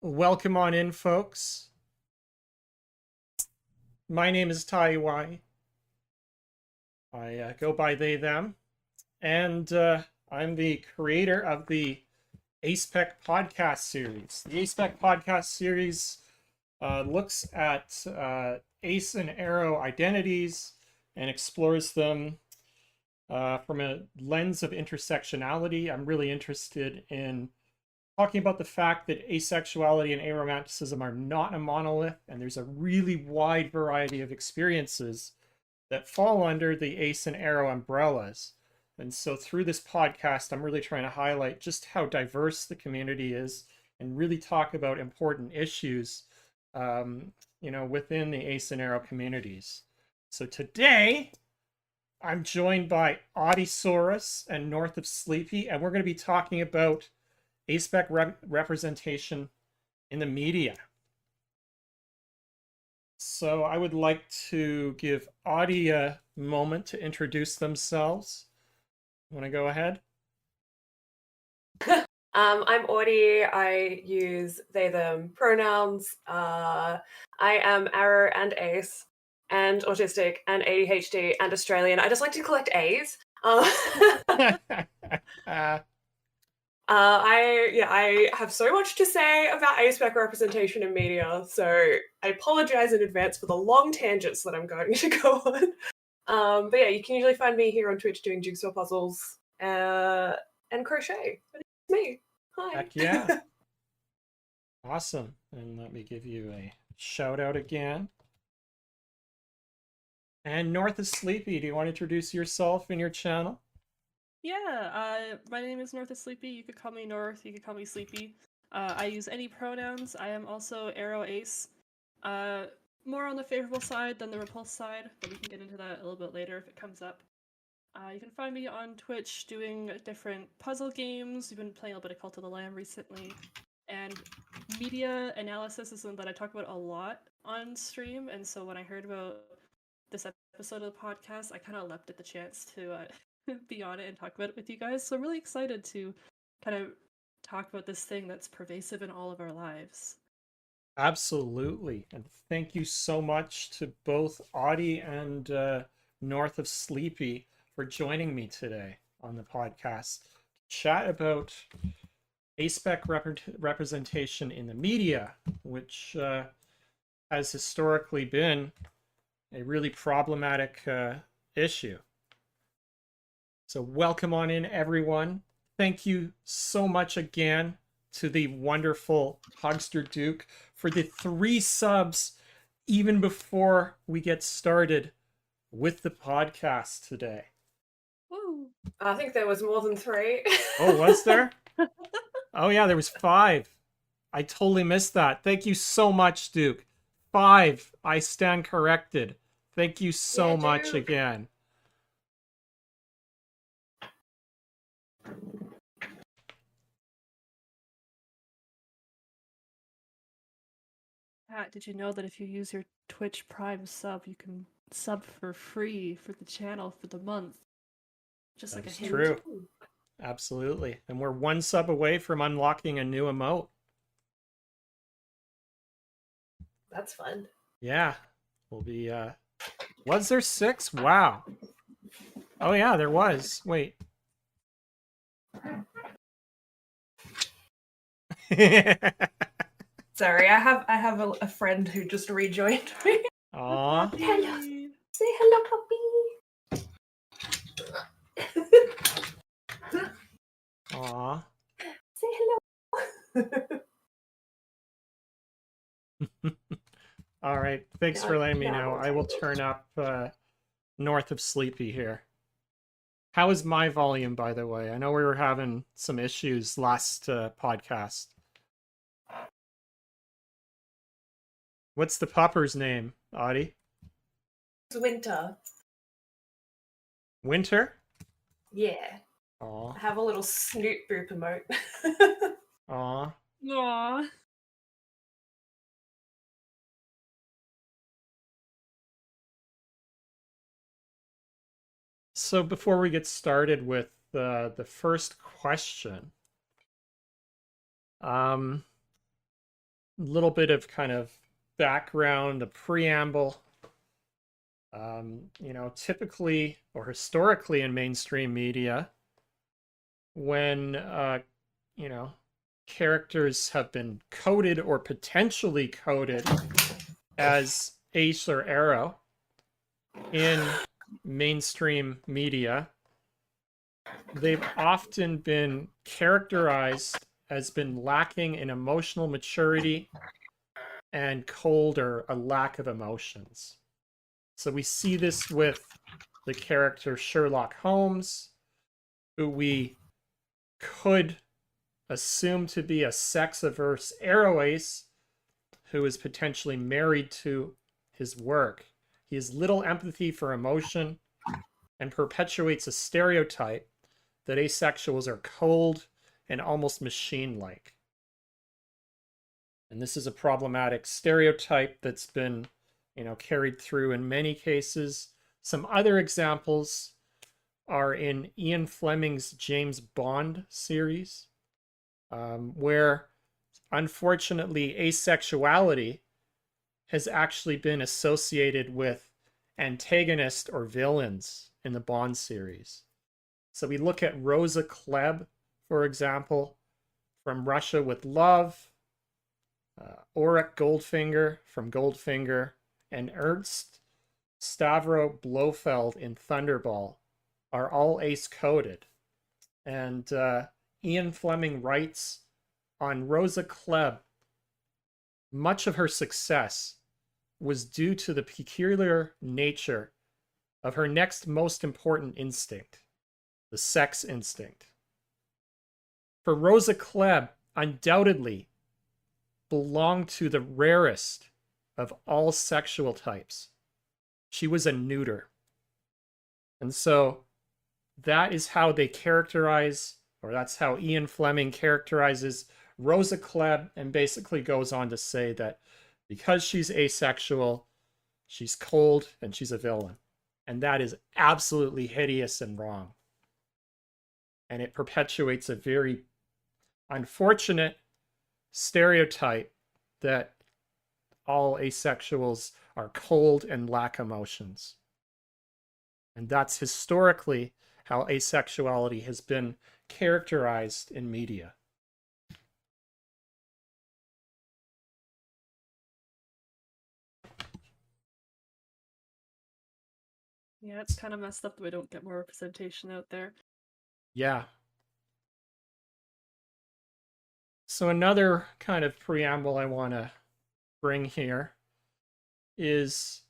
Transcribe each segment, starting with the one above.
Welcome on in, folks. My name is Tai Y. I go by they, them, and I'm the creator of the Aspec podcast series. The Aspec podcast series looks at ace and aro identities and explores them from a lens of intersectionality. I'm really interested in talking about the fact that asexuality and aromanticism are not a monolith, and there's a really wide variety of experiences that fall under the ace and aro umbrellas. And so through this podcast, I'm really trying to highlight just how diverse the community is and really talk about important issues, within the ace and aro communities. So today, I'm joined by Audiosaurus and North of Sleepy, and we're going to be talking about Aspec representation in the media. So I would like to give Audie a moment to introduce themselves. Want to go ahead? I'm Audie. I use they, them pronouns. I am aro and ace and autistic and ADHD and Australian. I just like to collect A's. I have so much to say about Aspec representation in media, so I apologize in advance for the long tangents that I'm going to go on. But yeah, you can usually find me here on Twitch doing jigsaw puzzles and crochet. But it's me. Hi. Heck yeah. Awesome. And let me give you a shout out again. And North of Sleepy, do you want to introduce yourself and your channel? Yeah, my name is North of Sleepy. You could call me North, you could call me Sleepy. I use any pronouns. I am also aroace. More on the favorable side than the repulsed side, but we can get into that a little bit later if it comes up. You can find me on Twitch doing different puzzle games. We've been playing a bit of Cult of the Lamb recently. And media analysis is something that I talk about a lot on stream, and so when I heard about this episode of the podcast, I kind of leapt at the chance to be on it and talk about it with you guys. So I'm really excited to kind of talk about this thing that's pervasive in all of our lives. Absolutely. And thank you so much to both Audie and North of Sleepy for joining me today on the podcast to chat about Aspec representation in the media, which has historically been a really problematic issue. So welcome on in, everyone. Thank you so much again to the wonderful Hogster Duke for the 3 subs even before we get started with the podcast today. Woo! I think there was more than 3. Oh, was there? Oh yeah, there was 5. I totally missed that. Thank you so much, Duke. 5. I stand corrected. Thank you so much Duke. again. Pat, did you know that if you use your Twitch Prime sub, you can sub for free for the channel for the month? Just like a hint. True. Absolutely. And we're 1 sub away from unlocking a new emote. That's fun. Yeah. We'll be was there 6? Wow. Oh yeah, there was. Wait. Sorry, I have a friend who just rejoined me. Aw. Hello. Say hello, puppy. Aw. Say hello. All right. Thanks for letting me know. I will turn up North of Sleepy here. How is my volume, by the way? I know we were having some issues last podcast. What's the pupper's name, Audie? It's Winter. Winter? Yeah. Aw. I have a little snoot boop emote. Aw. Aww. So before we get started with the first question, little bit of kind of background, a preamble. Typically or historically in mainstream media, when characters have been coded or potentially coded as ace or aro in mainstream media, they've often been characterized as been lacking in emotional maturity and cold or a lack of emotions. So we see this with the character Sherlock Holmes, who we could assume to be a sex-averse aroace who is potentially married to his work. He has little empathy for emotion and perpetuates a stereotype that asexuals are cold and almost machine-like. And this is a problematic stereotype that's been, carried through in many cases. Some other examples are in Ian Fleming's James Bond series, where unfortunately asexuality has actually been associated with antagonists or villains in the Bond series. So we look at Rosa Klebb, for example, from Russia with Love, Auric Goldfinger from Goldfinger, and Ernst Stavro Blofeld in Thunderball are all ace-coded. And Ian Fleming writes on Rosa Klebb, much of her success was due to the peculiar nature of her next most important instinct, the sex instinct. For Rosa Klebb undoubtedly belonged to the rarest of all sexual types. She was a neuter. And so that is how they characterize, or that's how Ian Fleming characterizes Rosa Klebb, and basically goes on to say that because she's asexual, she's cold and she's a villain. And that is absolutely hideous and wrong. And it perpetuates a very unfortunate stereotype that all asexuals are cold and lack emotions. And that's historically how asexuality has been characterized in media. Yeah, it's kind of messed up that we don't get more representation out there. Yeah. So another kind of preamble I want to bring here is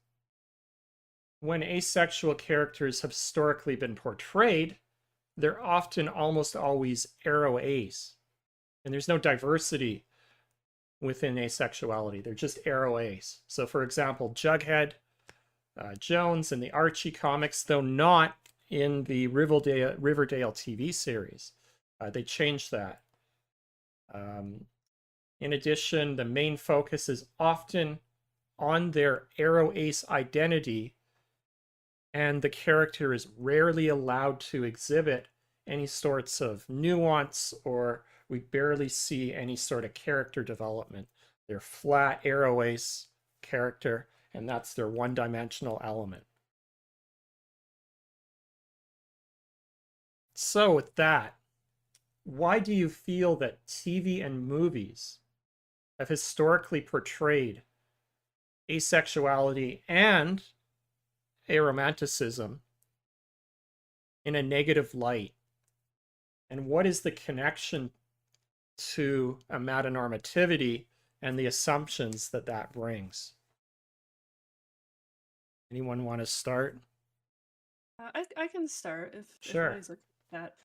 when asexual characters have historically been portrayed, they're often almost always aroace. And there's no diversity within asexuality. They're just aroace. So for example, Jughead Jones in the Archie comics, though not in the Riverdale TV series. They changed that. In addition, the main focus is often on their aroace identity, and the character is rarely allowed to exhibit any sorts of nuance, or we barely see any sort of character development. They're flat aroace character, and that's their one-dimensional element. So with that, why do you feel that TV and movies have historically portrayed asexuality and aromanticism in a negative light? And what is the connection to amatonormativity and the assumptions that that brings? Anyone want to start? I can start if Sure. anybody's looking at that.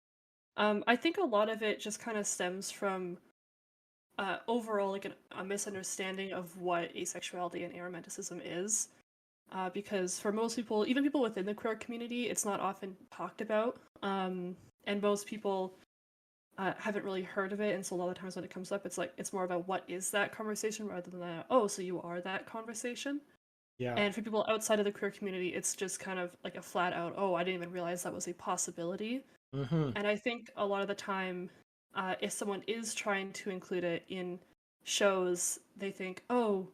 I think a lot of it just kind of stems from overall like a misunderstanding of what asexuality and aromanticism is. Because for most people, even people within the queer community, it's not often talked about. And most people haven't really heard of it, and so a lot of times when it comes up, it's more about what is that conversation rather than oh, so you are that conversation. Yeah. And for people outside of the queer community, it's just kind of like a flat out, oh, I didn't even realize that was a possibility. Mm-hmm. And I think a lot of the time, if someone is trying to include it in shows, they think, oh,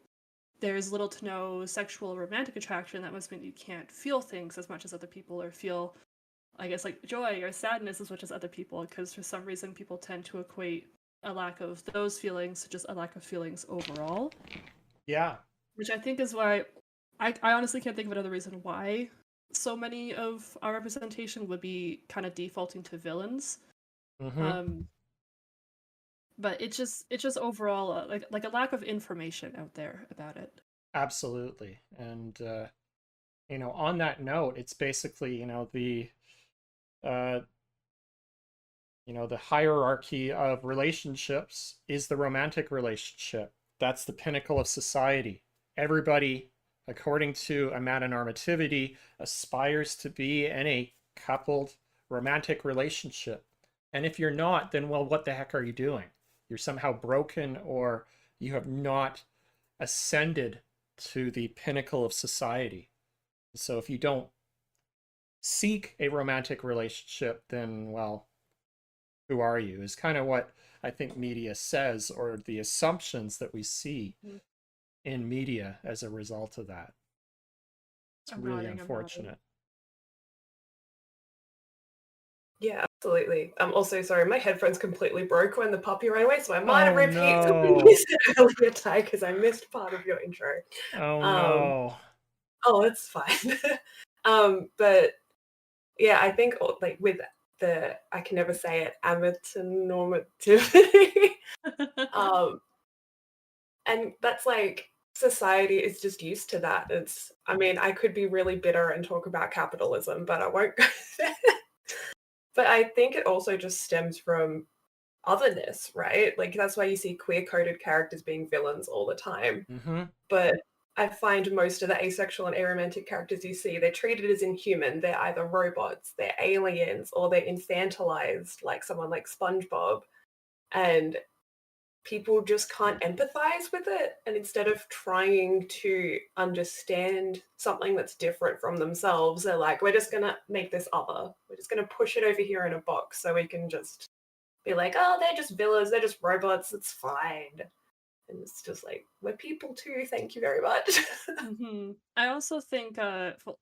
there's little to no sexual or romantic attraction. That must mean you can't feel things as much as other people, or feel, I guess, like joy or sadness as much as other people, because for some reason people tend to equate a lack of those feelings to just a lack of feelings overall. Yeah. Which I think is why I honestly can't think of another reason why so many of our representation would be kind of defaulting to villains. Mm-hmm. But it's just overall like a lack of information out there about it. Absolutely. And on that note, it's basically, uh, the hierarchy of relationships is the romantic relationship. That's the pinnacle of society. Everybody, according to amatonormativity, aspires to be in a coupled romantic relationship. And if you're not, then, well, what the heck are you doing? You're somehow broken, or you have not ascended to the pinnacle of society. So if you don't seek a romantic relationship, then, well, who are you? Is kind of what I think media says, or the assumptions that we see in media as a result of that. It's really unfortunate. Yeah, absolutely. I'm also sorry, my headphones completely broke when the puppy ran away, so I might repeat something you said earlier, Ty, because I missed part of your intro. Oh no. Oh, it's fine. But yeah, I think like with I can never say it, amatonormativity. And that's like society is just used to that. I mean, I could be really bitter and talk about capitalism, but I won't go there. But I think it also just stems from otherness, right? Like that's why you see queer-coded characters being villains all the time. Mm-hmm. But I find most of the asexual and aromantic characters you see, they're treated as inhuman. They're either robots, they're aliens, or they're infantilized, like someone like SpongeBob. And people just can't empathize with it. And instead of trying to understand something that's different from themselves, they're like, we're just going to make this other. We're just going to push it over here in a box so we can just be like, oh, they're just villains, they're just robots, it's fine. And it's just like, we're people too, thank you very much. I also think,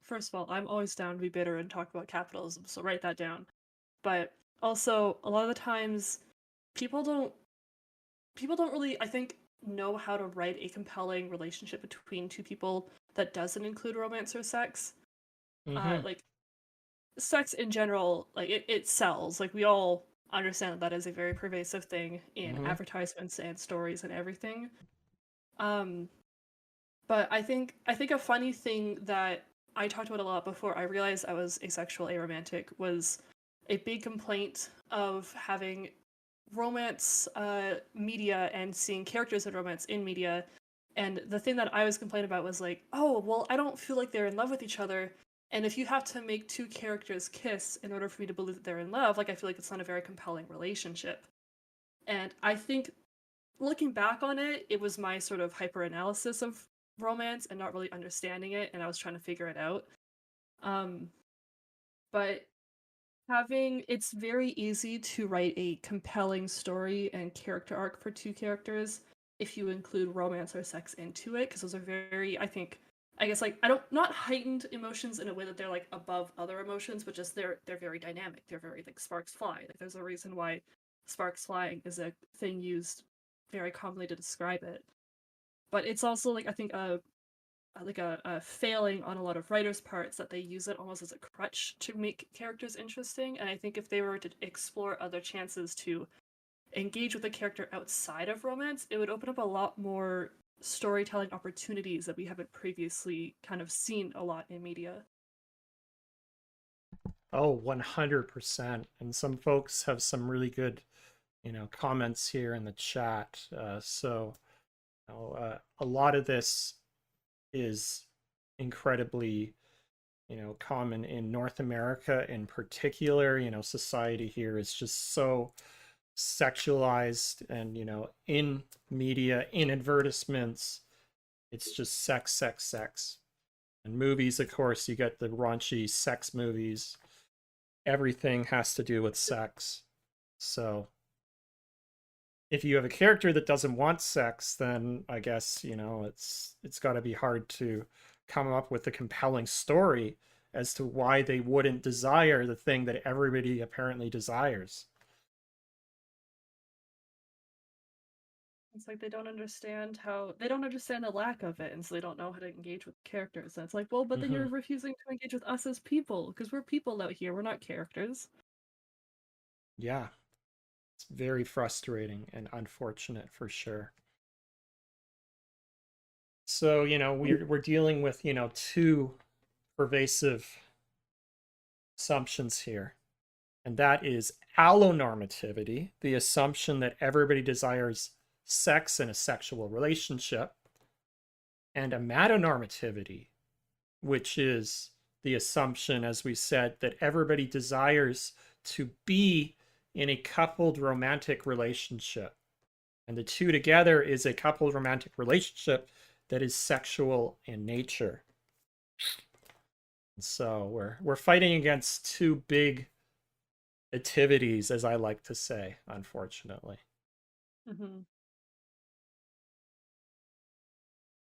first of all, I'm always down to be bitter and talk about capitalism, so write that down. But also, a lot of the times, people don't really, I think, know how to write a compelling relationship between two people that doesn't include romance or sex. Like, sex in general, like, it sells. Like, we all understand that is a very pervasive thing in advertisements and stories and everything. But I think a funny thing that I talked about a lot before I realized I was asexual aromantic was a big complaint of having romance media and seeing characters in romance in media. And the thing that I was complaining about was like, oh, well, I don't feel like they're in love with each other. And if you have to make two characters kiss in order for me to believe that they're in love, like, I feel like it's not a very compelling relationship. And I think looking back on it, it was my sort of hyper analysis of romance and not really understanding it, and I was trying to figure it out. But it's very easy to write a compelling story and character arc for two characters if you include romance or sex into it, because those are very, I guess, like, not heightened emotions in a way that they're like above other emotions, but just they're very dynamic. They're very, like, sparks fly. Like, there's a reason why sparks flying is a thing used very commonly to describe it. But it's also, like, I think a failing on a lot of writers' parts that they use it almost as a crutch to make characters interesting. And I think if they were to explore other chances to engage with a character outside of romance, it would open up a lot more storytelling opportunities that we haven't previously kind of seen a lot in media. Oh, 100%. And some folks have some really good, comments here in the chat. A lot of this is incredibly, common in North America in particular. Society here is just so sexualized, and, in media, in advertisements, it's just sex, sex, sex. And movies, of course, you get the raunchy sex movies. Everything has to do with sex. So if you have a character that doesn't want sex, then I guess, you know, it's got to be hard to come up with a compelling story as to why they wouldn't desire the thing that everybody apparently desires. It's like they don't understand the lack of it, and so they don't know how to engage with characters. And it's like, well, but then you're refusing to engage with us as people, because we're people out here, we're not characters. Yeah, it's very frustrating and unfortunate for sure. So, you know, we're dealing with, you know, two pervasive assumptions here. And that is allonormativity, the assumption that everybody desires sex in a sexual relationship, and amatonormativity, which is the assumption, as we said, that everybody desires to be in a coupled romantic relationship. And the two together is a coupled romantic relationship that is sexual in nature. So we're fighting against two big activities, as I like to say, unfortunately. Mm-hmm.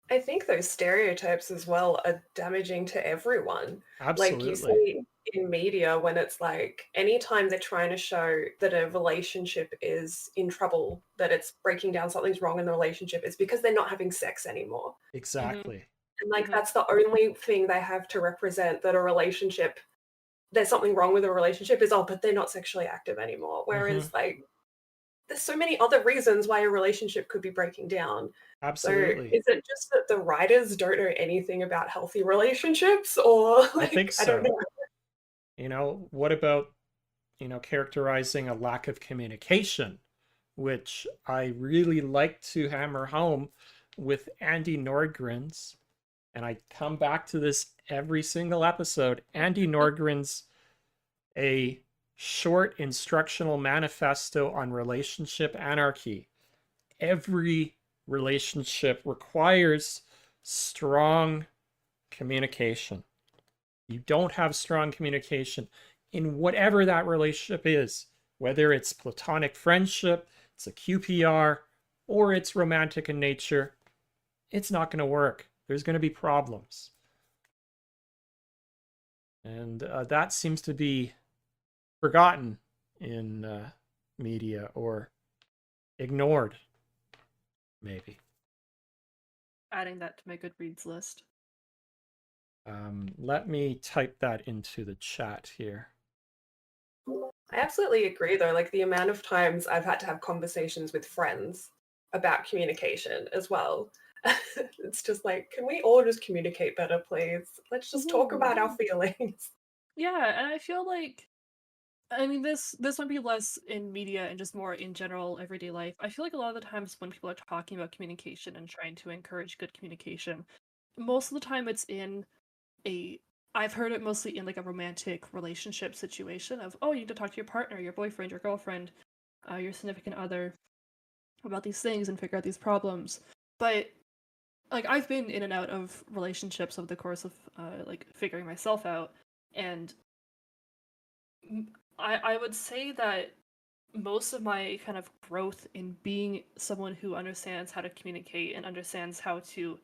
I think those stereotypes as well are damaging to everyone. Like you Absolutely. see in media when it's like anytime they're trying to show that a relationship is in trouble, that it's breaking down, something's wrong in the relationship, it's because they're not having sex anymore. Exactly. And like Mhm. that's the only thing they have to represent that a relationship, there's something wrong with a relationship is, oh, but they're not sexually active anymore. Whereas like there's so many other reasons why a relationship could be breaking down. So Absolutely. is it just that the writers don't know anything about healthy relationships, or I think like I don't so. know. You know, what about, you know, characterizing a lack of communication, which I really like to hammer home with Andy Nordgren's, and I come back to this every single episode. Andy Nordgren's a short instructional manifesto on relationship anarchy. Every relationship requires strong communication. You don't have strong communication in whatever that relationship is, whether it's platonic friendship, it's a QPR, or it's romantic in nature, it's not going to work. There's going to be problems. And that seems to be forgotten in media or ignored, maybe. Adding that to my Goodreads list. Let me type that into the chat here. I absolutely agree though. Like the amount of times I've had to have conversations with friends about communication as well. It's just like, can we all just communicate better, please? Let's just talk about our feelings. Yeah, and I feel like, I mean, this might be less in media and just more in general everyday life. I feel like a lot of the times when people are talking about communication and trying to encourage good communication, most of the time it's in a I've heard it mostly in like a romantic relationship situation of, oh, you need to talk to your partner, your boyfriend, your girlfriend, your significant other about these things and figure out these problems. But like I've been in and out of relationships over the course of like figuring myself out, and I would say that most of my kind of growth in being someone who understands how to communicate and understands how to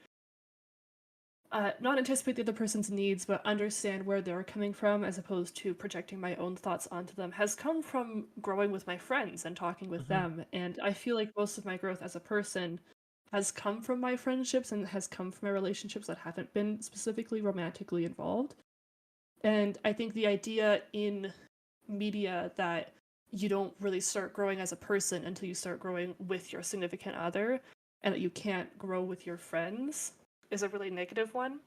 not anticipate the other person's needs, but understand where they're coming from as opposed to projecting my own thoughts onto them has come from growing with my friends and talking with them. And I feel like most of my growth as a person has come from my friendships and has come from my relationships that haven't been specifically romantically involved. And I think the idea in media that you don't really start growing as a person until you start growing with your significant other, and that you can't grow with your friends is a really negative one.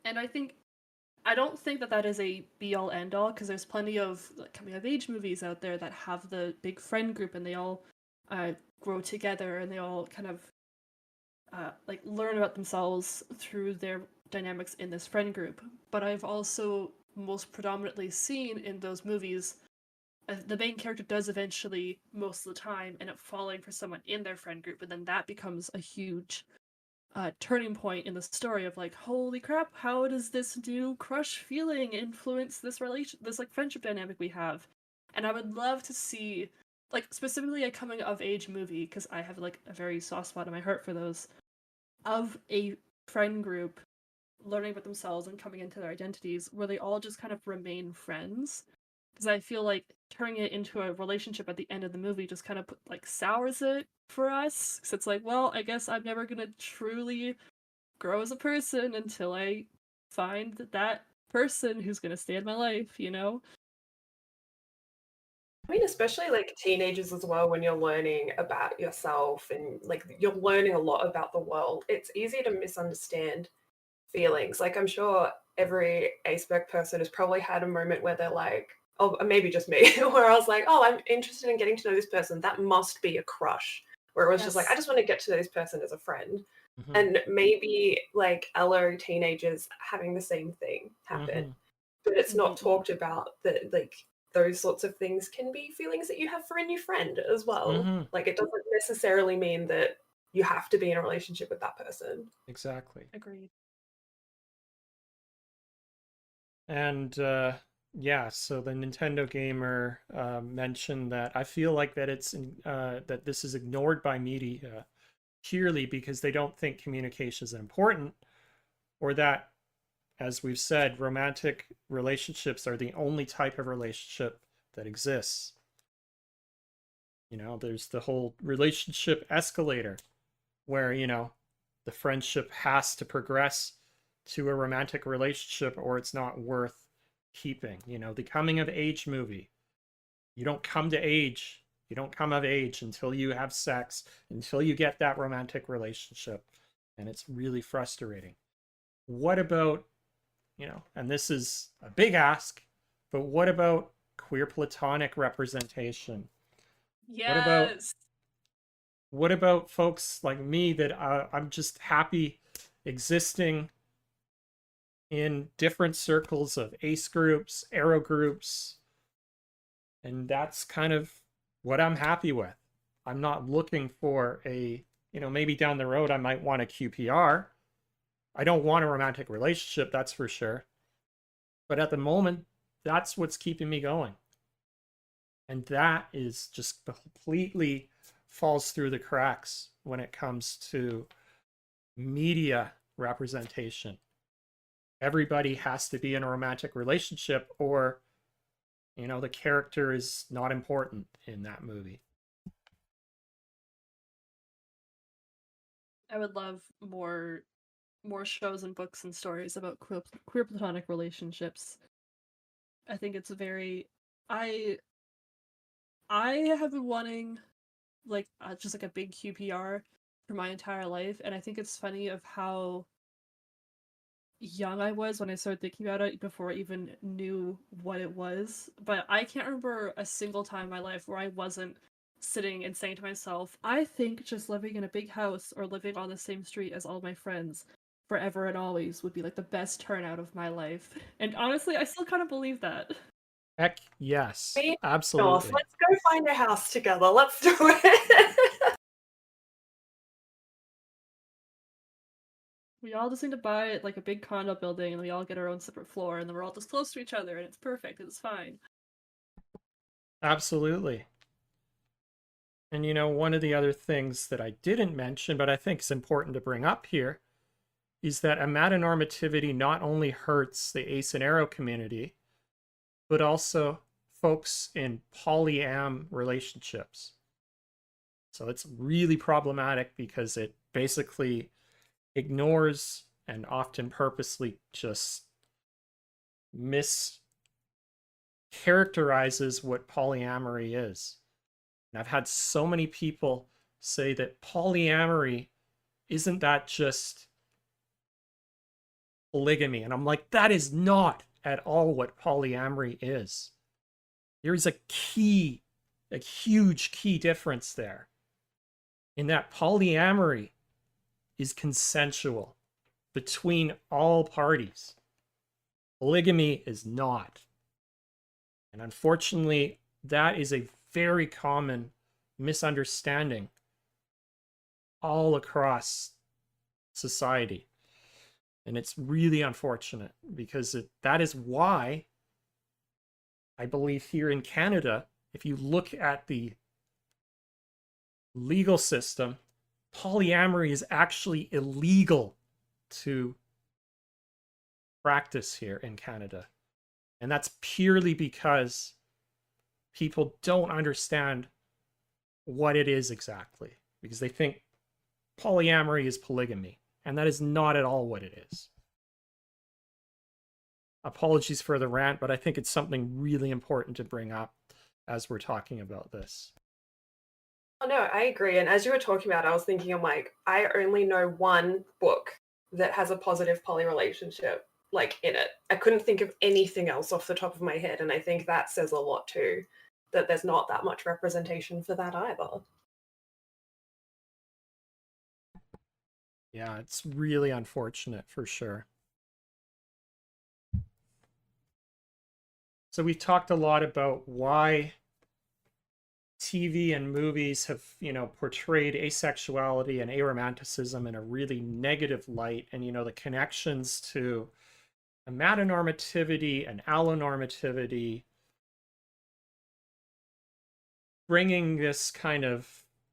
And I don't think that that is a be all end all, because there's plenty of like, coming of age movies out there that have the big friend group and they all grow together and they all kind of like learn about themselves through their dynamics in this friend group. But I've also most predominantly seen in those movies the main character does eventually, most of the time, end up falling for someone in their friend group, and then that becomes a huge turning point in the story of like, holy crap, how does this new crush feeling influence this like friendship dynamic we have? And I would love to see like specifically a coming of age movie, because I have like a very soft spot in my heart for those, of a friend group learning about themselves and coming into their identities where they all just kind of remain friends. Because I feel like turning it into a relationship at the end of the movie just kind of like sours it for us. Because it's like, well, I guess I'm never gonna truly grow as a person until I find that person who's gonna stay in my life, you know? I mean, especially like teenagers as well, when you're learning about yourself and like you're learning a lot about the world, it's easy to misunderstand feelings. Like, I'm sure every Aspec person has probably had a moment where they're like, oh, maybe just me, where I was like, oh, I'm interested in getting to know this person. That must be a crush. Where it was just like, I Yes. just want to get to know this person as a friend. Mhm. And maybe like LO teenagers having the same thing happen. Mhm. But it's not Mhm. talked about that, like, those sorts of things can be feelings that you have for a new friend as well. Mhm. Like, it doesn't necessarily mean that you have to be in a relationship with that person. Exactly. Agreed. And yeah, so the Nintendo gamer mentioned that I feel like that that this is ignored by media purely because they don't think communication is important, or that, as we've said, romantic relationships are the only type of relationship that exists. You know, there's the whole relationship escalator where, you know, the friendship has to progress to a romantic relationship or it's not worth keeping. You know, the coming of age movie. You don't come to age. You don't come of age until you have sex, until you get that romantic relationship. And it's really frustrating. What about, you know, and this is a big ask, but what about queer platonic representation? What about Yes. folks like me that I'm just happy existing in different circles of ace groups, arrow groups, and that's kind of what I'm happy with. I'm not looking for a, you know, maybe down the road I might want a QPR. I don't want a romantic relationship, that's for sure. But at the moment, that's what's keeping me going. And that is just completely falls through the cracks when it comes to media representation. Everybody has to be in a romantic relationship or, you know, the character is not important in that movie. I would love more shows and books and stories about queer platonic relationships. I think it's very I I have been wanting like just like a big QPR for my entire life, and I think it's funny of how young I was when I started thinking about it before I even knew what it was. But I can't remember a single time in my life where I wasn't sitting and saying to myself, I think just living in a big house or living on the same street as all my friends forever and always would be like the best turnout of my life. And honestly, I still kind of believe that. Heck yes, Me off. absolutely. Let's go find a house together. Let's do it. We all just need to buy like a big condo building and we all get our own separate floor and then we're all just close to each other and it's perfect. It's fine. Absolutely. And you know, one of the other things that I didn't mention, but I think is important to bring up here, is that amatonormativity not only hurts the ace and arrow community, but also folks in polyam relationships. So it's really problematic because it basically ignores and often purposely just mischaracterizes what polyamory is. And I've had so many people say that polyamory isn't that just polygamy. And I'm like, that is not at all what polyamory is. There is a huge key difference there in that polyamory is consensual between all parties. Polygamy is not. And unfortunately, that is a very common misunderstanding all across society. And it's really unfortunate because that is why I believe here in Canada, if you look at the legal system, polyamory is actually illegal to practice here in Canada. And that's purely because people don't understand what it is exactly, because they think polyamory is polygamy, and that is not at all what it is. Apologies for the rant, but I think it's something really important to bring up as we're talking about this. Oh no, I agree. And as you were talking about, I was thinking, I'm like, I only know one book that has a positive poly relationship like in it. I couldn't think of anything else off the top of my head, and I think that says a lot too, that there's not that much representation for that either. Yeah, it's really unfortunate for sure. So we've talked a lot about why TV and movies have, portrayed asexuality and aromanticism in a really negative light, and, the connections to amatonormativity and allonormativity, bringing this kind of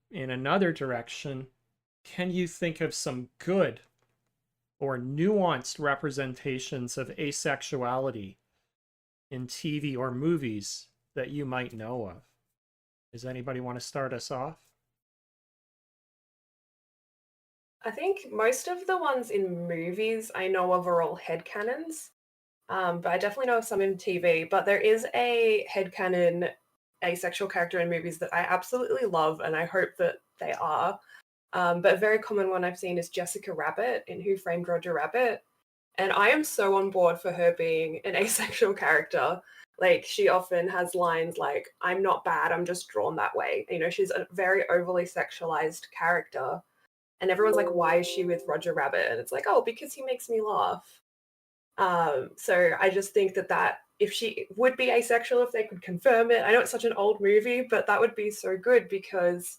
in another direction. Can you think of some good or nuanced representations of asexuality in TV or movies that you might know of? Does anybody want to start us off? I think most of the ones in movies I know of are all headcanons, but I definitely know of some in TV. But there is a headcanon asexual character in movies that I absolutely love, and I hope that they are. But a very common one I've seen is Jessica Rabbit in Who Framed Roger Rabbit. And I am so on board for her being an asexual character. Like, she often has lines like, I'm not bad, I'm just drawn that way. She's a very overly sexualized character. And everyone's like, why is she with Roger Rabbit? And it's like, oh, because he makes me laugh. So I just think that if she would be asexual, if they could confirm it, I know it's such an old movie, but that would be so good, because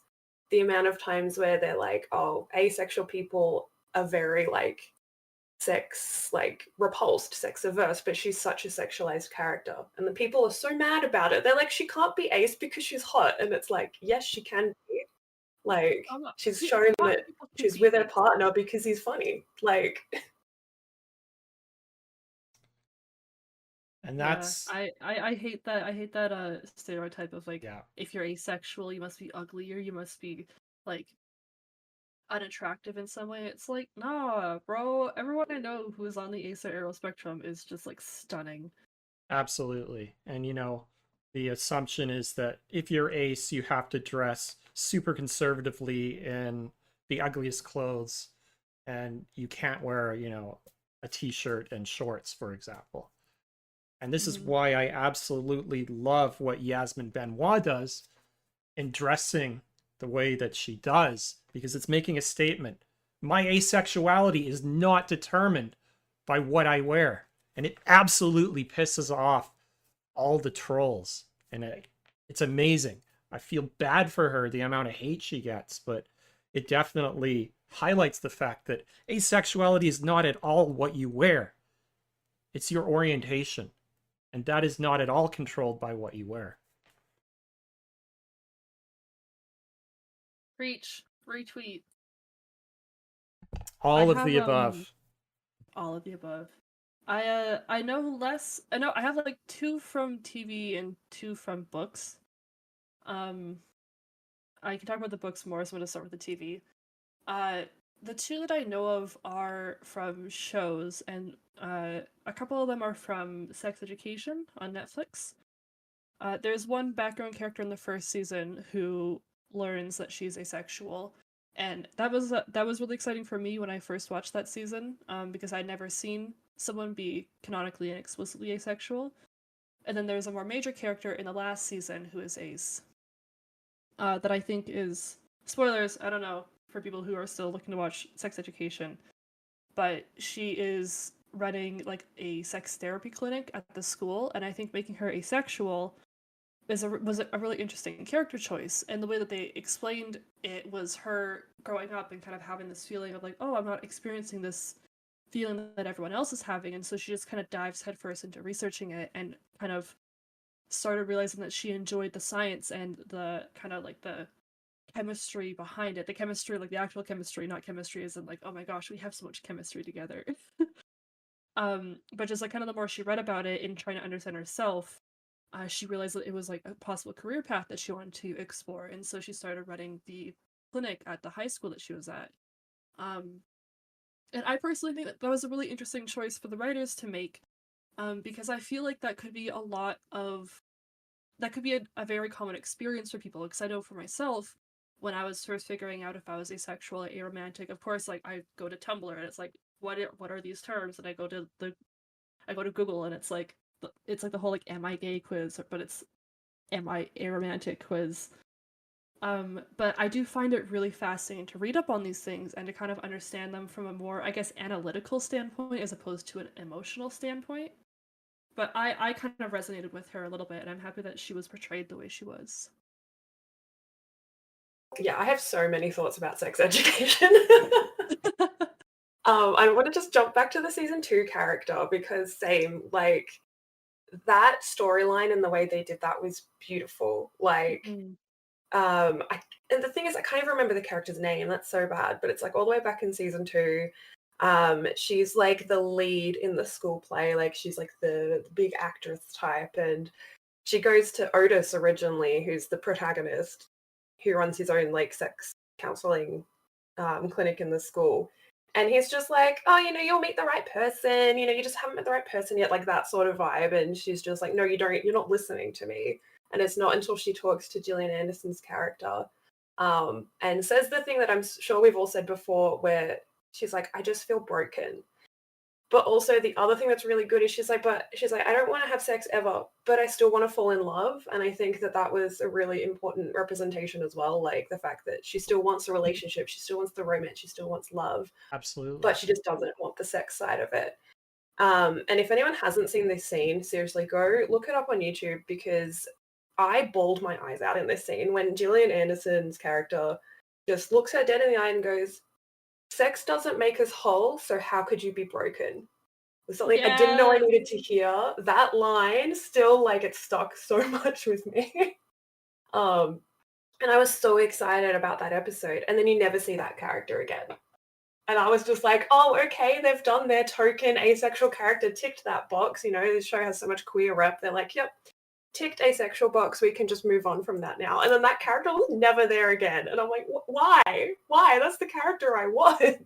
the amount of times where they're like, oh, asexual people are very repulsed, sex averse, but she's such a sexualized character. And the people are so mad about it. They're like, she can't be ace because she's hot. And it's like, yes, she can be. Like, she's shown that she's with her partner because he's funny. Like, and that's I hate that. I hate that stereotype of like, yeah, if you're asexual, you must be ugly, or you must be like unattractive in some way. It's like, nah, bro. Everyone I know who is on the ace or aro spectrum is just like stunning. absolutely. And the assumption is that if you're ace, you have to dress super conservatively in the ugliest clothes, and you can't wear, a t-shirt and shorts, for example. And this is why I absolutely love what Yasmin Benoit does in dressing the way that she does, because it's making a statement. My asexuality is not determined by what I wear. And it absolutely pisses off all the trolls. And it's amazing. I feel bad for her, the amount of hate she gets, but it definitely highlights the fact that asexuality is not at all what you wear. It's your orientation. And that is not at all controlled by what you wear. Preach, retweet. All of the above. All of the above. I know less. I know I have like 2 from TV and 2 from books. I can talk about the books more, so I'm gonna start with the TV. The 2 that I know of are from shows, and a couple of them are from Sex Education on Netflix. There's one background character in the first season who learns that she's asexual, and that was really exciting for me when I first watched that season, because I'd never seen someone be canonically and explicitly asexual. And then there's a more major character in the last season who is ace, that I think is, spoilers, I don't know, for people who are still looking to watch Sex Education, but she is running like a sex therapy clinic at the school, and I think making her asexual was a really interesting character choice. And the way that they explained it was her growing up and kind of having this feeling of like, oh, I'm not experiencing this feeling that everyone else is having, and so she just kind of dives headfirst into researching it, and kind of started realizing that she enjoyed the science and the kind of like the chemistry behind it. The chemistry, like the actual chemistry, not chemistry isn't like, oh my gosh, we have so much chemistry together. But just like kind of the more she read about it and trying to understand herself, she realized that it was like a possible career path that she wanted to explore, and so she started running the clinic at the high school that she was at. Um, and I personally think that that was a really interesting choice for the writers to make, because I feel like that could be a very common experience for people. Because I know for myself, when I was first figuring out if I was asexual or aromantic, of course, like I go to Tumblr and it's like, what are these terms? And I go to Google and it's like the whole like am I gay quiz, but it's am I aromantic quiz. But I do find it really fascinating to read up on these things and to kind of understand them from a more, I guess, analytical standpoint as opposed to an emotional standpoint. But I kind of resonated with her a little bit, and I'm happy that she was portrayed the way she was. Yeah, I have so many thoughts about sex education. I want to just jump back to the season 2 character because same, like that storyline and the way they did that was beautiful. Like, Mm. and the thing is, I can't even remember the character's name. That's so bad, but it's like all the way back in season 2. She's like the lead in the school play, like she's like the big actress type, and she goes to Otis originally, who's the protagonist, who runs his own like sex counseling clinic in the school. And he's just like, oh, you'll meet the right person, you just haven't met the right person yet, like that sort of vibe. And she's just like, no, you're not listening to me. And it's not until she talks to Gillian Anderson's character and says the thing that I'm sure we've all said before, where she's like, I just feel broken. But also the other thing that's really good is she's like, I don't want to have sex ever, but I still want to fall in love. And I think that that was a really important representation as well. Like the fact that she still wants a relationship, she still wants the romance, she still wants love, Absolutely. but she just doesn't want the sex side of it. And if anyone hasn't seen this scene, seriously, go look it up on YouTube because I bawled my eyes out in this scene when Gillian Anderson's character just looks her dead in the eye and goes, sex doesn't make us whole, so how could you be broken? Was something I didn't know I needed to hear. That line still, like, it stuck so much with me. And I was so excited about that episode, and then you never see that character again. And I was just like, oh, okay, they've done their token asexual character, ticked that box. The show has so much queer rep. They're like, yep, ticked asexual box, we can just move on from that now. And then that character was never there again. And I'm like, why? That's the character I want.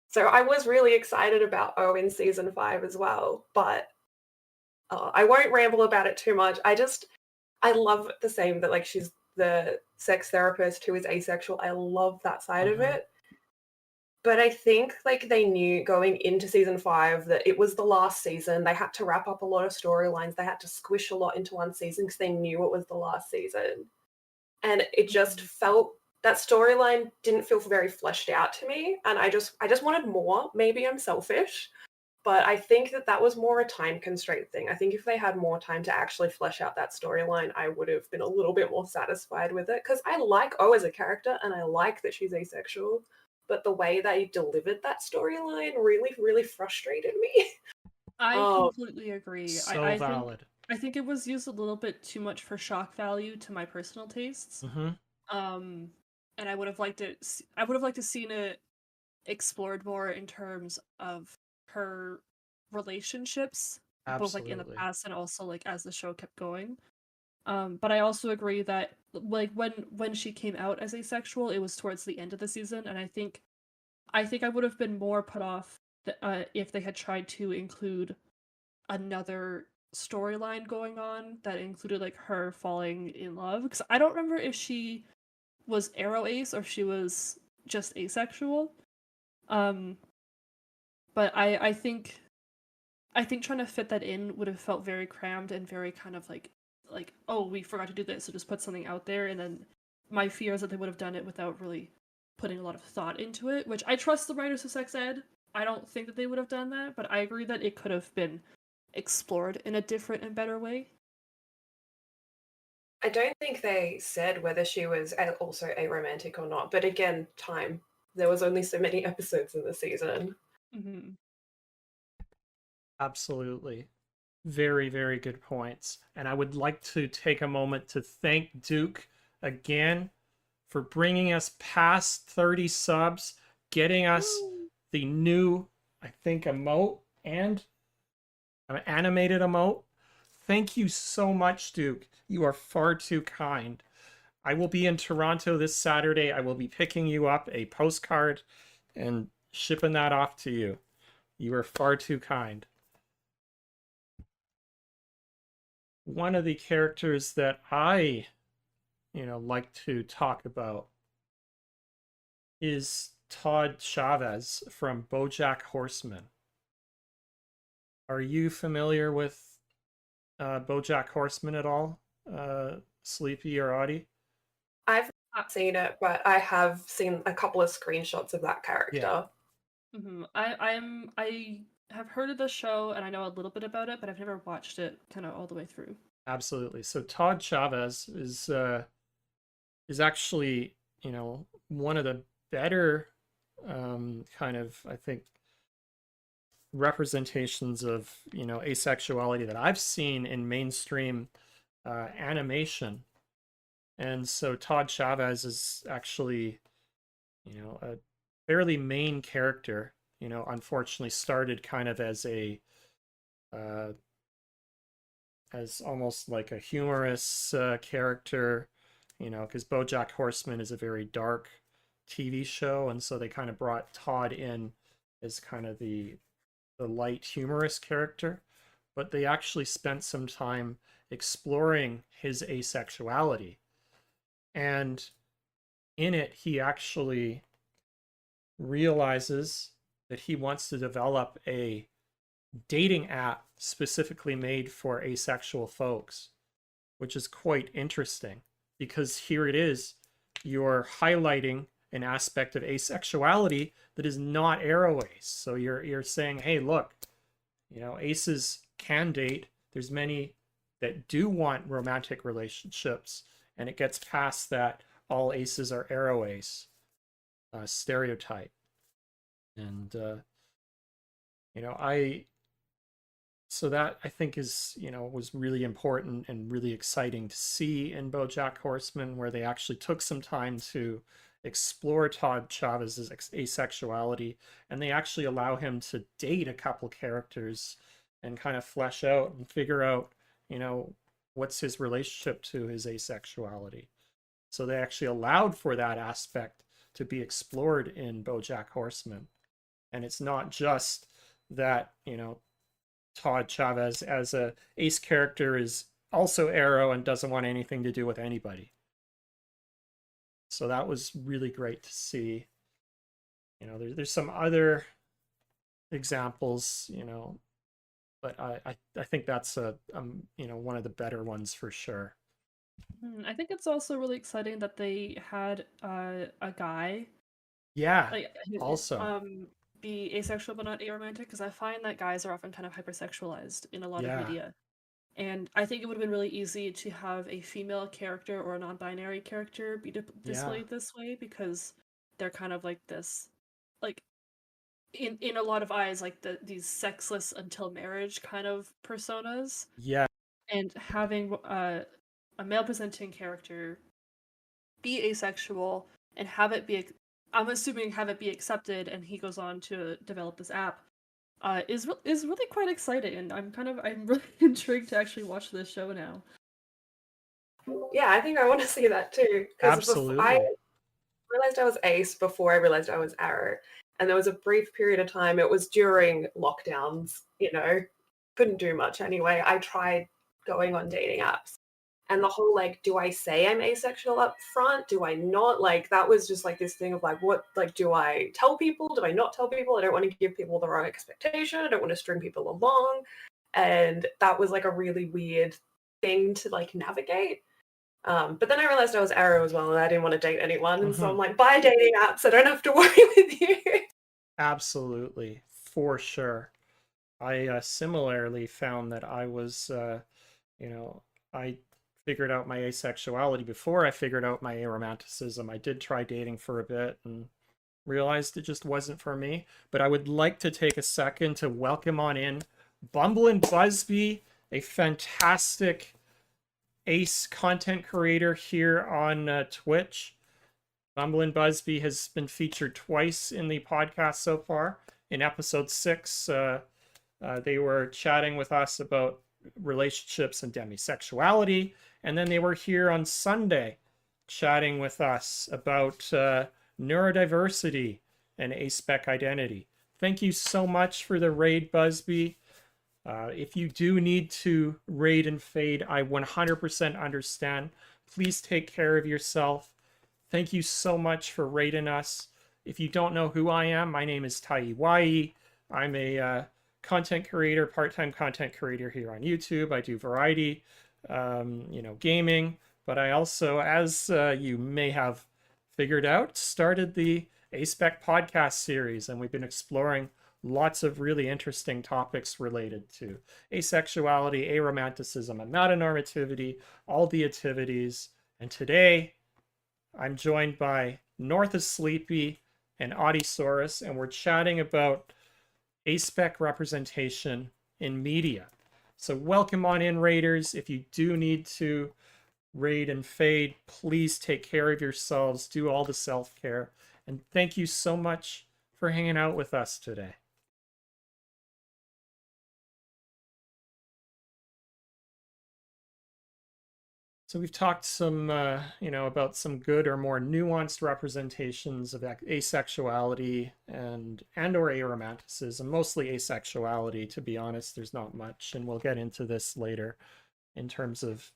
So I was really excited about O in season 5 as well, but I won't ramble about it too much. I love the same that like she's the sex therapist who is asexual. I love that side of it. But I think like they knew going into season 5 that it was the last season. They had to wrap up a lot of storylines. They had to squish a lot into one season because they knew it was the last season. And it just felt, that storyline didn't feel very fleshed out to me. And I just wanted more. Maybe I'm selfish, but I think that was more a time constraint thing. I think if they had more time to actually flesh out that storyline, I would have been a little bit more satisfied with it. Because I like O as a character and I like that she's asexual. But the way they delivered that storyline really, really frustrated me. I completely agree. So I valid. I think it was used a little bit too much for shock value to my personal tastes. And I would have liked it. I would have liked to seen it explored more in terms of her relationships, both like in the Absolutely. past and also like as the show kept going. But I also agree that like when she came out as asexual, it was towards the end of the season, and I think I would have been more put off if they had tried to include another storyline going on that included like her falling in love. Because I don't remember if she was aroace or if she was just asexual. But I think trying to fit that in would have felt very crammed and very kind of like oh, we forgot to do this, so just put something out there. And then my fear is that they would have done it without really putting a lot of thought into it, which I trust the writers of sex ed. I don't think that they would have done that, but I agree that it could have been explored in a different and better way. I don't think they said whether she was also aromantic or not, but again, time. There was only so many episodes in the season. Mm-hmm. Absolutely. Very, very good points. And I would like to take a moment to thank Duke again for bringing us past 30 subs, getting us the new, I think, emote and an animated emote. Thank you so much, Duke. You are far too kind. I will be in Toronto this Saturday. I will be picking you up a postcard and shipping that off to you. You are far too kind. One of the characters that I, like to talk about is Todd Chavez from BoJack Horseman. Are you familiar with BoJack Horseman at all, Sleepy or Audie? I've not seen it, but I have seen a couple of screenshots of that character. Yeah. I have heard of the show and I know a little bit about it, but I've never watched it kind of all the way through. Absolutely. So Todd Chavez is actually, one of the better kind of, I think, representations of, asexuality that I've seen in mainstream animation. And so Todd Chavez is actually, a fairly main character, unfortunately started kind of as as almost like a humorous character, because BoJack Horseman is a very dark TV show, and so they kind of brought Todd in as kind of the light humorous character, but they actually spent some time exploring his asexuality. And in it, he actually realizes that he wants to develop a dating app specifically made for asexual folks, which is quite interesting because here it is, you're highlighting an aspect of asexuality that is not aroace. So you're saying, hey, look, aces can date. There's many that do want romantic relationships, and it gets past that all aces are aroace stereotype. And so that I think is, was really important and really exciting to see in BoJack Horseman, where they actually took some time to explore Todd Chavez's asexuality, and they actually allow him to date a couple characters and kind of flesh out and figure out, what's his relationship to his asexuality. So they actually allowed for that aspect to be explored in BoJack Horseman. And it's not just that, Todd Chavez as a ace character is also aro and doesn't want anything to do with anybody. So that was really great to see. There's some other examples, but I think that's one of the better ones for sure. I think it's also really exciting that they had a guy. Yeah. Like, also. Be asexual but not aromantic, because I find that guys are often kind of hypersexualized in a lot of media. And I think it would have been really easy to have a female character or a non-binary character be displayed this way, because they're kind of like this, like, in a lot of eyes, like these sexless until marriage kind of personas. Yeah. And having a male presenting character be asexual and have it be, I'm assuming have it be accepted, and he goes on to develop this app, is really quite exciting, and I'm really intrigued to actually watch this show now. Yeah, I think I want to see that too. Absolutely. I realized I was ace before I realized I was aro, and there was a brief period of time. It was during lockdowns. Couldn't do much anyway. I tried going on dating apps. And the whole, like, do I say I'm asexual up front? Do I not? Like, that was just like this thing of like, what, like, do I tell people? Do I not tell people? I don't want to give people the wrong expectation. I don't want to string people along. And that was like a really weird thing to like navigate. But then I realized I was aro as well, and I didn't want to date anyone. And so I'm like, buy dating apps. I don't have to worry with you. Absolutely. For sure. I similarly found that I was, I figured out my asexuality before I figured out my aromanticism. I did try dating for a bit and realized it just wasn't for me. But I would like to take a second to welcome on in Bumble and Busby, a fantastic ace content creator here on Twitch. Bumble and Busby has been featured twice in the podcast so far. In episode 6, they were chatting with us about relationships and demisexuality, and then they were here on Sunday chatting with us about neurodiversity and Aspec identity. Thank you so much for the raid, Busby. If you do need to raid and fade, I 100% understand. Please take care of yourself. Thank you so much for raiding us. If you don't know who I am, my name is Taiwai. I'm a content creator, part-time content creator here on YouTube. I do variety, gaming, but I also, as you may have figured out, started the Aspec podcast series, and we've been exploring lots of really interesting topics related to asexuality, aromanticism, and metanormativity, all the activities. And today, I'm joined by North is Sleepy and Audiosaurus, and we're chatting about Aspec representation in media. So welcome on in, raiders. If you do need to raid and fade, please take care of yourselves, do all the self-care, and thank you so much for hanging out with us today. So we've talked some, about some good or more nuanced representations of asexuality and or aromanticism, mostly asexuality, to be honest. There's not much, and we'll get into this later in terms of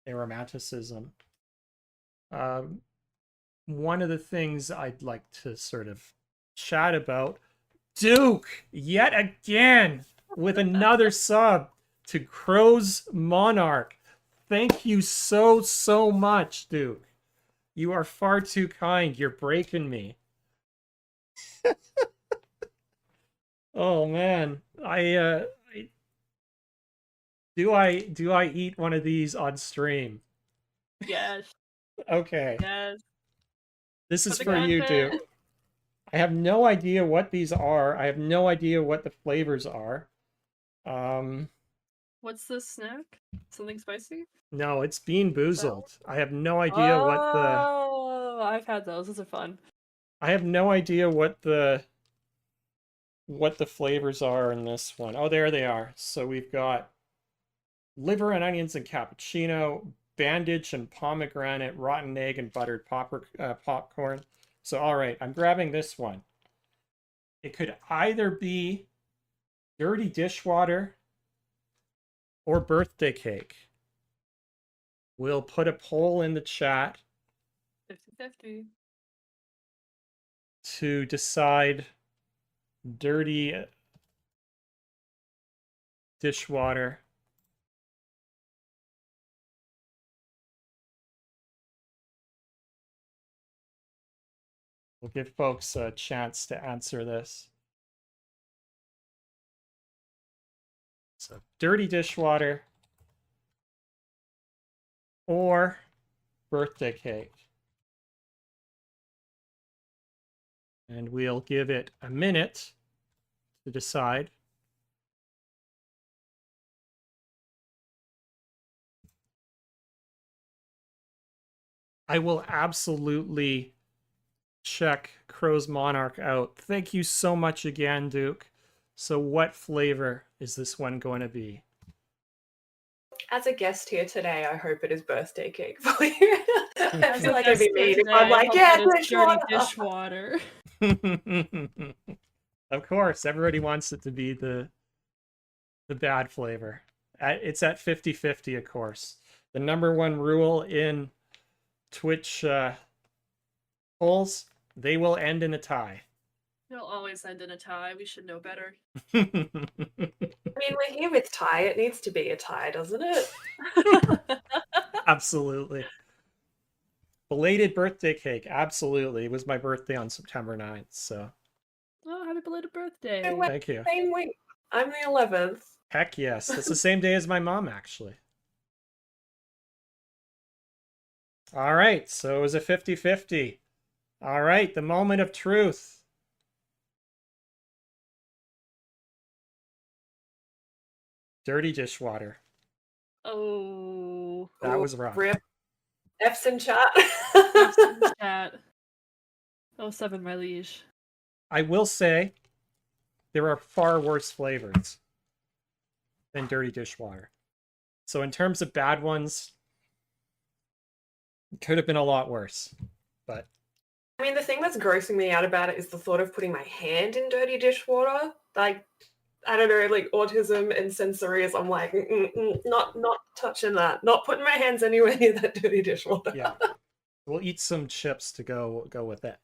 aromanticism. One of the things I'd like to sort of chat about, Duke, yet again, with another sub to Crow's Monarch. Thank you so, so much, Duke. You are far too kind. You're breaking me. Oh, man. Do I eat one of these on stream? Yes. Okay. Yes. This is For the for you, content. Duke. I have no idea what these are. I have no idea what the flavors are. What's this snack? Something spicy? No, it's Bean Boozled. I have no idea what the... Oh, I've had those. Those are fun. I have no idea what the flavors are in this one. Oh, there they are. So we've got liver and onions and cappuccino, bandage and pomegranate, rotten egg and buttered popcorn. So, all right, I'm grabbing this one. It could either be dirty dishwater or birthday cake. We'll put a poll in the chat 50-50. to decide dirty dishwater We'll give folks a chance to answer this. So, dirty dishwater or birthday cake. And we'll give it a minute to decide. I will absolutely check Crow's Monarch out. Thank you so much again, Duke. So what flavor is this one going to be? As a guest here today, I hope it is birthday cake for you. I feel like I'd be mean if Today, I'm I like, hope yeah, that it's dirty dishwater. dishwater. Of course, everybody wants it to be the bad flavor. It's at 50-50, of course. The number one rule in Twitch polls, they will end in a tie. It'll always end in a tie. We should know better. I mean, we're here with tie. It needs to be a tie, doesn't it? Absolutely. Belated birthday cake. Absolutely. It was my birthday on September 9th, so. Oh, happy belated birthday. Thank you. Same week. I'm the 11th. Heck yes. It's the same day as my mom, actually. All right, so it was a 50-50. All right, the moment of truth. Dirty dishwater. Oh. That was rough. Rip. F's in chat. F's in the chat. 07, my liege. I will say there are far worse flavors than dirty dishwater. So in terms of bad ones, it could have been a lot worse. But I mean, the thing that's grossing me out about it is the thought of putting my hand in dirty dishwater. Like, I don't know, like autism and sensories. I'm like, not touching that. Not putting my hands anywhere near that dirty dishwater. yeah, we'll eat some chips to go with it.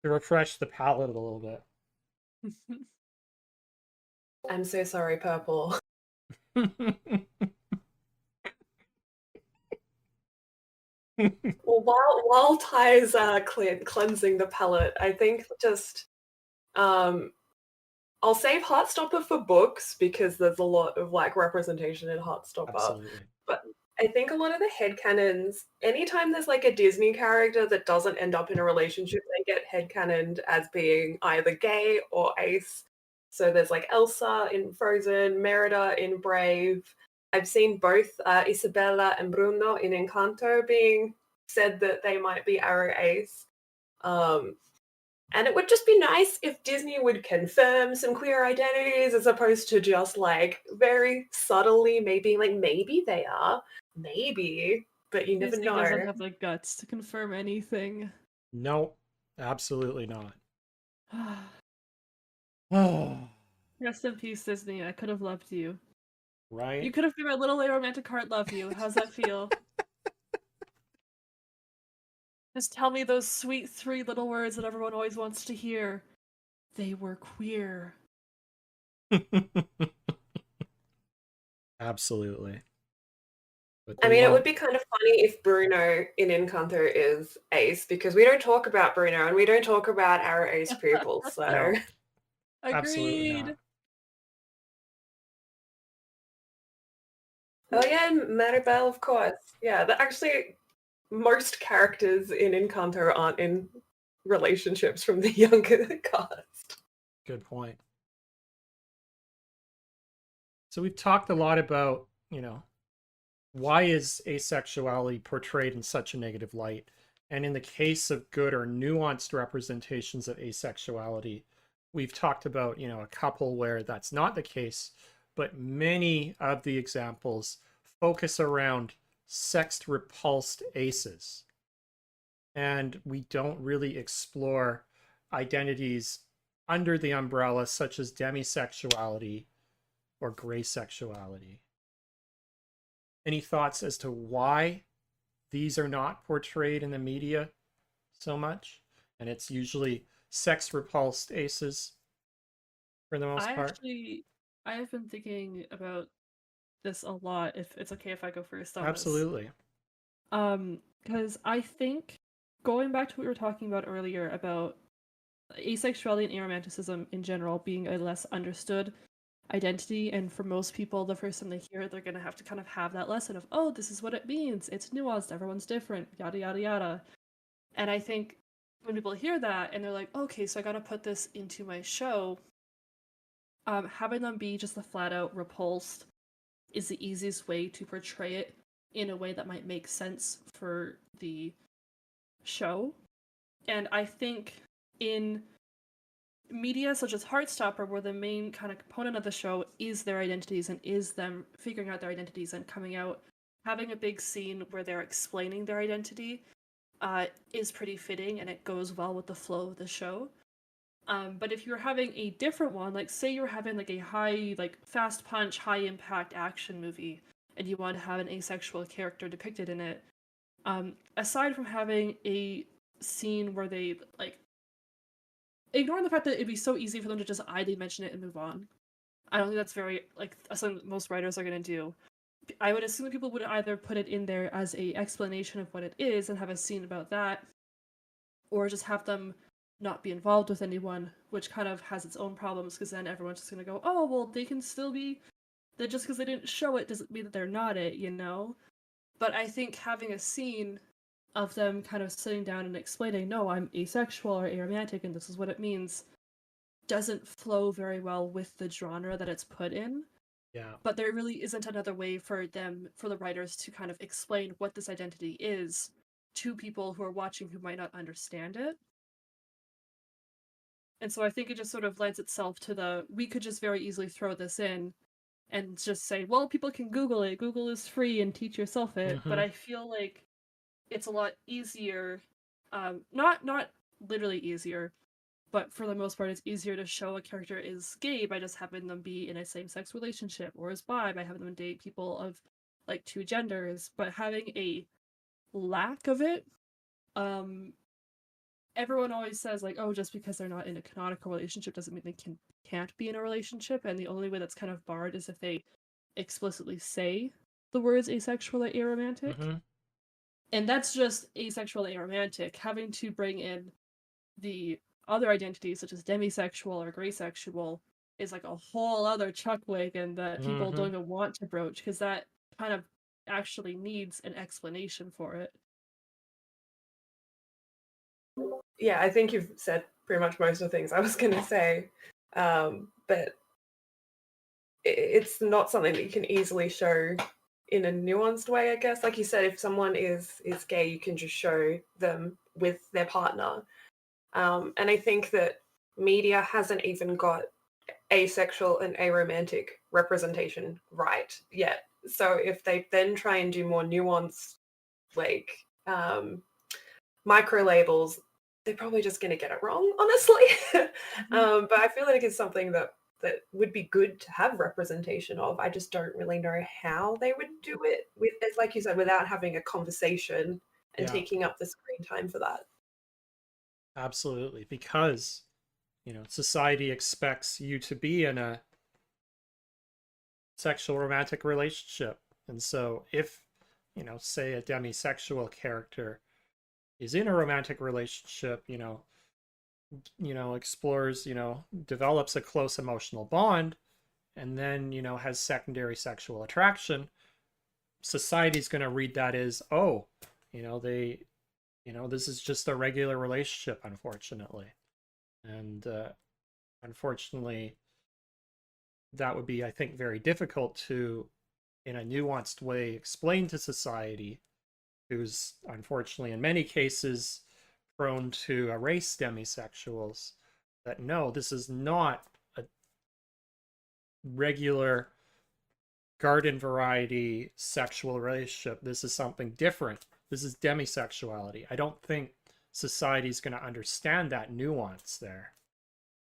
To refresh the palate a little bit. I'm so sorry, Purple. Well, while Ty's cleansing the palate, I think just I'll save Heartstopper for books because there's a lot of like representation in Heartstopper. Absolutely. But I think a lot of the headcanons, anytime there's like a Disney character that doesn't end up in a relationship, they get headcanoned as being either gay or ace. So there's like Elsa in Frozen, Merida in Brave. I've seen both Isabella and Bruno in Encanto being said that they might be aroace. And it would just be nice if Disney would confirm some queer identities as opposed to just like very subtly maybe like maybe they are, maybe, but you never Disney know. doesn't have the guts to confirm anything. No, absolutely not. Oh, Rest in peace, Disney. I could have loved you. right? You could have been my little aromantic heart love you. How's that feel? Just tell me those sweet 3 little words that everyone always wants to hear. They were queer. Absolutely. But I they mean, it would won't. be kind of funny if Bruno in Encanto is ace because we don't talk about Bruno and we don't talk about our ace people. So No, Agreed. absolutely not. oh yeah, Maribel, of course. Yeah, actually most characters in Encanto aren't in relationships from the younger cast. Good point. So we've talked a lot about, why is asexuality portrayed in such a negative light? And in the case of good or nuanced representations of asexuality, we've talked about, a couple where that's not the case, but many of the examples focus around sexed repulsed aces. And we don't really explore identities under the umbrella such as demisexuality or grey-sexuality. Any thoughts as to why these are not portrayed in the media so much? And it's usually sex repulsed aces for the most part. I have been thinking about this a lot, if it's okay if I go first on Absolutely. this. Because I think, going back to what we were talking about earlier about asexuality and aromanticism in general being a less understood identity, and for most people, the first time they hear it, they're going to have to kind of have that lesson of, oh, this is what it means, it's nuanced, everyone's different, yada yada yada. And I think when people hear that and they're like, okay, so I gotta put this into my show, having them be just a flat out repulsed is the easiest way to portray it in a way that might make sense for the show. And I think in media such as Heartstopper, where the main kind of component of the show is their identities and is them figuring out their identities and coming out, having a big scene where they're explaining their identity is pretty fitting, and it goes well with the flow of the show. But if you're having a different one, like say you're having like a high, like fast punch, high impact action movie, and you want to have an asexual character depicted in it, aside from having a scene where they like ignoring the fact that it'd be so easy for them to just idly mention it and move on. I don't think that's very like something most writers are gonna do. I would assume that people would either put it in there as a explanation of what it is and have a scene about that, or just have them not be involved with anyone, which kind of has its own problems because then everyone's just gonna go, oh well, they can still be. That just because they didn't show it doesn't mean that they're not it, you know. But I think having a scene of them kind of sitting down and explaining, no, I'm asexual or aromantic and this is what it means, doesn't flow very well with the genre that it's put in. Yeah. But there really isn't another way for the writers to kind of explain what this identity is to people who are watching who might not understand it. And so I think it just sort of lends itself to we could just very easily throw this in and just say, well, people can Google it. Google is free and teach yourself it. But I feel like it's a lot easier, not literally easier, but for the most part, it's easier to show a character is gay by just having them be in a same-sex relationship, or is bi by having them date people of like two genders. But having a lack of it, everyone always says like, oh, just because they're not in a canonical relationship doesn't mean they can't be in a relationship, and the only way that's kind of barred is if they explicitly say the words asexual or aromantic. And that's just asexual and aromantic. Having to bring in the other identities such as demisexual or grey-sexual is like a whole other chuckwagon that people don't even want to broach, because that kind of actually needs an explanation for it. Yeah, I think you've said pretty much most of the things I was going to say, but it's not something that you can easily show in a nuanced way, I guess. Like you said, if someone is gay, you can just show them with their partner. And I think that media hasn't even got asexual and aromantic representation right yet. So if they then try and do more nuanced, like micro labels, they're probably just going to get it wrong, honestly. But I feel like it's something that would be good to have representation of. I just don't really know how they would do it, with, like you said, without having a conversation and taking up the screen time for that. Absolutely, because society expects you to be in a sexual romantic relationship, and so if say a demisexual character is in a romantic relationship, explores, develops a close emotional bond, and then has secondary sexual attraction, society's going to read that as, oh, this is just a regular relationship, unfortunately. And unfortunately, that would be, I think, very difficult to, in a nuanced way, explain to society, who's unfortunately in many cases prone to erase demisexuals, that no, this is not a regular garden variety sexual relationship. This is something different. This is demisexuality. I don't think society's going to understand that nuance there.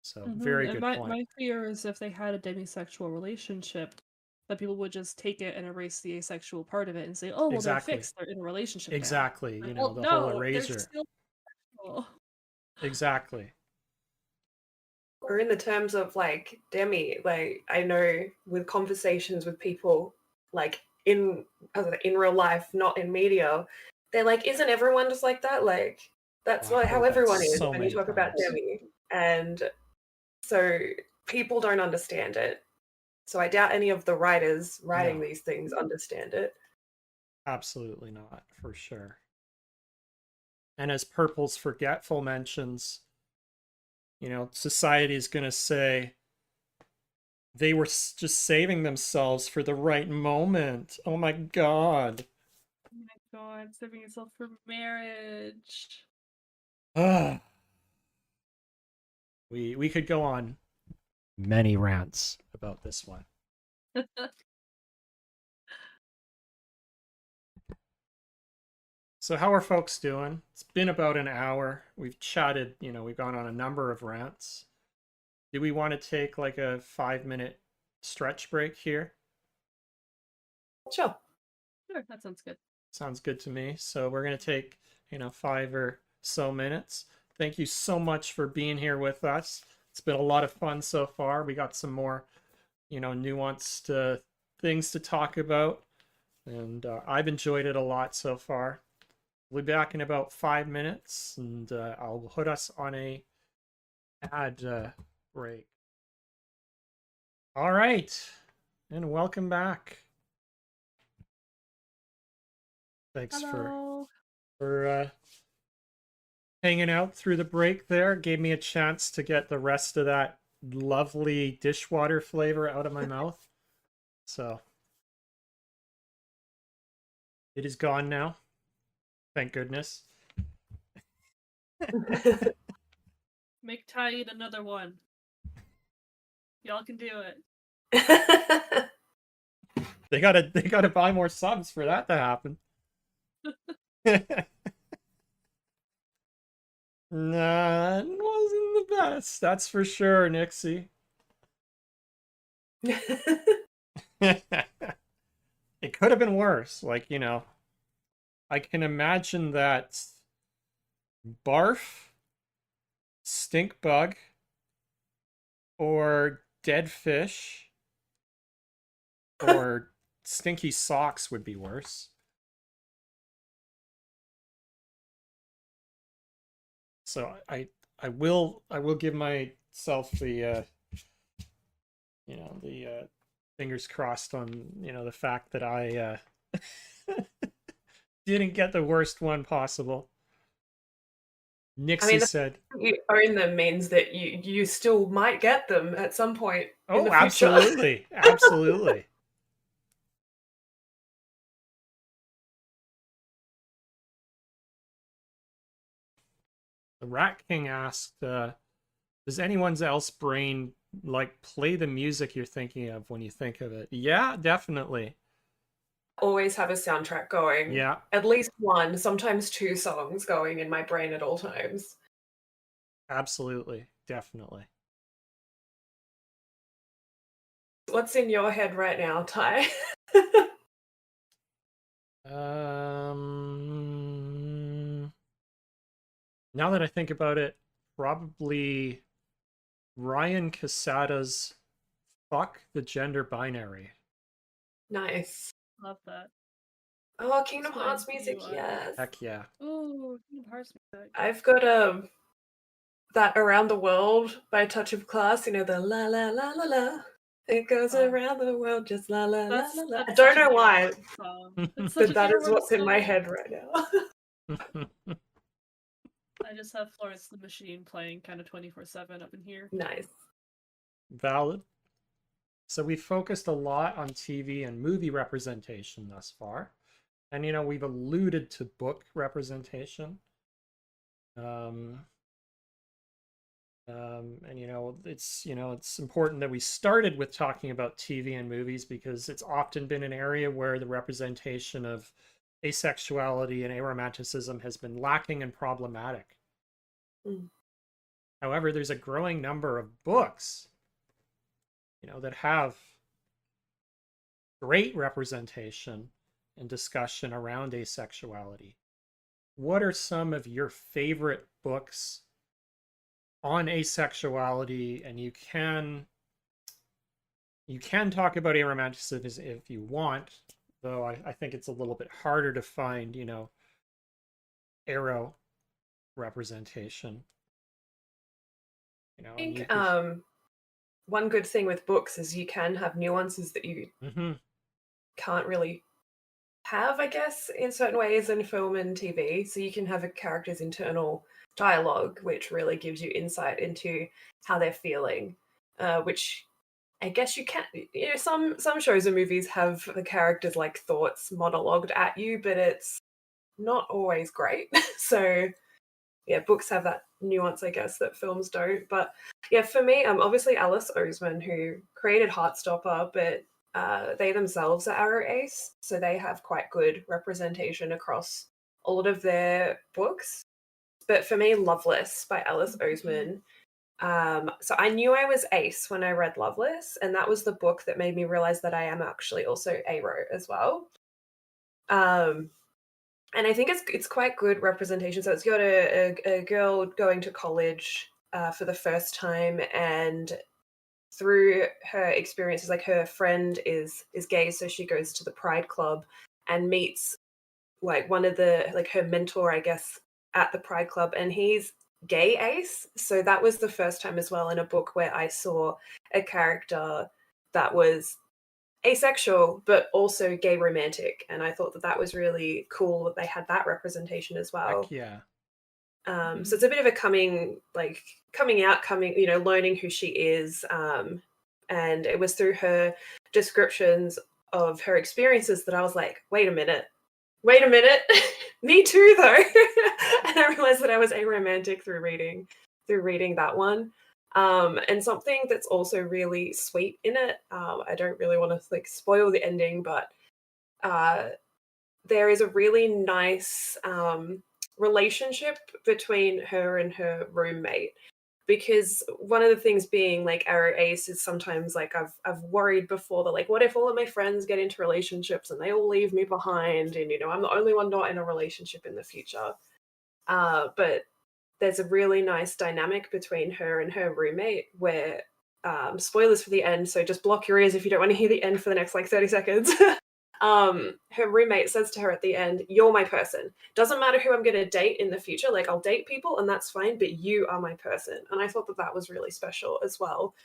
So very good point. My fear is if they had a demisexual relationship, that people would just take it and erase the asexual part of it and say, oh, well, they're fixed. They're in a relationship exactly. now. The whole erasure. They're still sexual. Exactly. Or in the terms of like demi, like I know with conversations with people like in real life, not in media, they're like, isn't everyone just like that? Like that's how everyone is when you talk about demi. And so people don't understand it. So I doubt any of the writers writing these things understand it. Absolutely not, for sure. And as Purple's Forgetful mentions, society is going to say they were just saving themselves for the right moment. Oh my god. Oh my god, saving yourself for marriage. We could go on many rants about this one. So how are folks doing? It's been about an hour. We've chatted, we've gone on a number of rants. Do we want to take like a 5-minute stretch break here? Sure, that sounds good. Sounds good to me. So we're going to take, 5 or so minutes. Thank you so much for being here with us. It's been a lot of fun so far. We got some more, nuanced things to talk about. And I've enjoyed it a lot so far. We'll be back in about 5 minutes, and I'll put us on a ad break. All right, and welcome back. Thanks for hanging out through the break there. Gave me a chance to get the rest of that lovely dishwater flavor out of my mouth. So it is gone now. Thank goodness. Make Ty eat another one. Y'all can do it. They gotta buy more subs for that to happen. Nah, it wasn't the best. That's for sure, Nixie. It could have been worse. Like, I can imagine that barf, stink bug, or dead fish, or stinky socks would be worse. So I will give myself the the fingers crossed on the fact that I didn't get the worst one possible. Nixie said, "You own them" means that you still might get them at some point in the future. Absolutely, absolutely. The Rat King asked, does anyone's else brain like play the music you're thinking of when you think of it? Yeah, definitely. Always have a soundtrack going. Yeah. At least one, sometimes two songs going in my brain at all times. Absolutely. Definitely. What's in your head right now, Ty? Now that I think about it, probably Ryan Casada's Fuck the Gender Binary. Nice. Love that. Oh, Kingdom Explain Hearts who music, you are. yes. Heck yeah. Ooh, Kingdom Hearts music. I've got that Around the World by Touch of Class, the la la la la la. It goes around the world just la la la la la. I don't know why, but that is what's in my head right now. I just have Florence the Machine playing kind of 24/7 up in here. Nice. Valid. So we focused a lot on TV and movie representation thus far. And, we've alluded to book representation. And, it's important that we started with talking about TV and movies because it's often been an area where the representation of asexuality and aromanticism has been lacking and problematic. However, there's a growing number of books, that have great representation and discussion around asexuality. What are some of your favorite books on asexuality? And you can talk about aromanticism if you want, though I think it's a little bit harder to find, aro representation. I think one good thing with books is you can have nuances that you can't really have, I guess, in certain ways in film and TV. So you can have a character's internal dialogue, which really gives you insight into how they're feeling, which I guess you can. Some shows and movies have the characters like thoughts monologued at you, but it's not always great. So yeah, books have that nuance, I guess, that films don't. But yeah, for me, obviously Alice Oseman, who created Heartstopper, but they themselves are aroace, so they have quite good representation across a lot of their books. But for me, Loveless by Alice Oseman. So I knew I was ace when I read Loveless, and that was the book that made me realize that I am actually also aro as well. And I think it's quite good representation. So it's got a girl going to college for the first time, and through her experiences, like her friend is gay, so she goes to the Pride Club and meets like one of the her mentor, I guess, at the Pride Club, and he's gay ace. So that was the first time as well in a book where I saw a character that was asexual but also gay romantic, and I thought that was really cool that they had that representation as well. Heck yeah. So it's a bit of a coming out, learning who she is. And it was through her descriptions of her experiences that I was like, wait a minute, me too though. And I realized that I was aromantic through reading that one. And something that's also really sweet in it, I don't really want to spoil the ending, but there is a really nice relationship between her and her roommate, because one of the things being aroace is sometimes I've worried before that what if all of my friends get into relationships and they all leave me behind, and I'm the only one not in a relationship in the future. But there's a really nice dynamic between her and her roommate where spoilers for the end, so just block your ears if you don't want to hear the end for the next 30 seconds. Her roommate says to her at the end, "You're my person. Doesn't matter who I'm going to date in the future. I'll date people and that's fine, but you are my person." And I thought that was really special as well,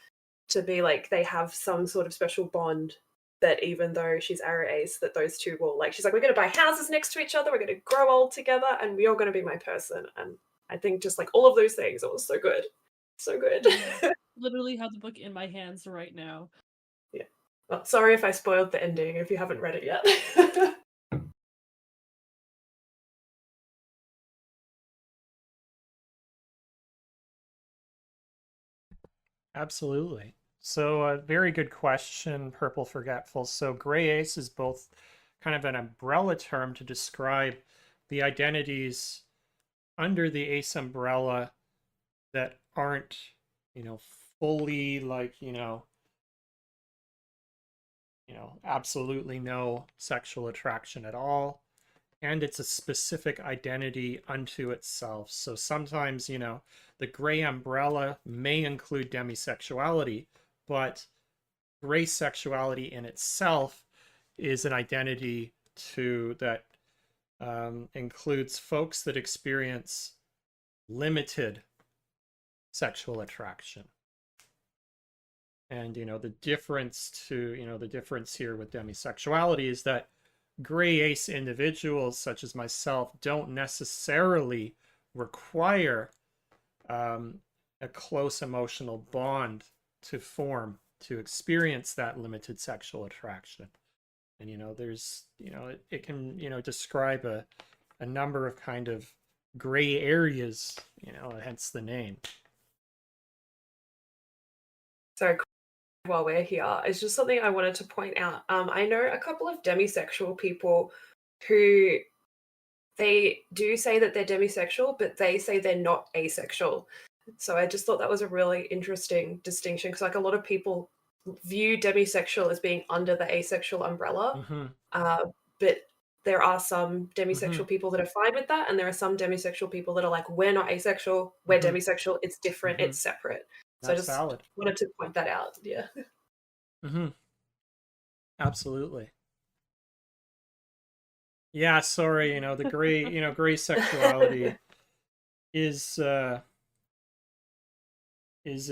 to be they have some sort of special bond, that even though she's aroace, that those two will she's like, we're going to buy houses next to each other, we're going to grow old together, and you're going to be my person. And I think just all of those things, it was so good. So good. Literally have the book in my hands right now. Yeah. Well, sorry if I spoiled the ending if you haven't read it yet. Absolutely. So a very good question, Purple Forgetful. So grey-ace is both kind of an umbrella term to describe the identities under the ace umbrella that aren't, fully absolutely no sexual attraction at all. And it's a specific identity unto itself. So sometimes, the gray umbrella may include demisexuality, but gray sexuality in itself is an identity that includes folks that experience limited sexual attraction. And the difference here with demisexuality is that grey-ace individuals such as myself don't necessarily require a close emotional bond to form to experience that limited sexual attraction. And there's it can describe a number of kind of gray areas, hence the name. So while we're here, it's just something I wanted to point out. I know a couple of demisexual people who they do say that they're demisexual, but they say they're not asexual. So I just thought that was a really interesting distinction, because a lot of people view demisexual as being under the asexual umbrella. Mm-hmm. But there are some demisexual people that are fine with that, and there are some demisexual people that are like, we're not asexual, we're demisexual, it's different, it's separate. So That's I just valid. wanted to point that out. Yeah. Absolutely. Yeah, sorry, the gray sexuality is a hence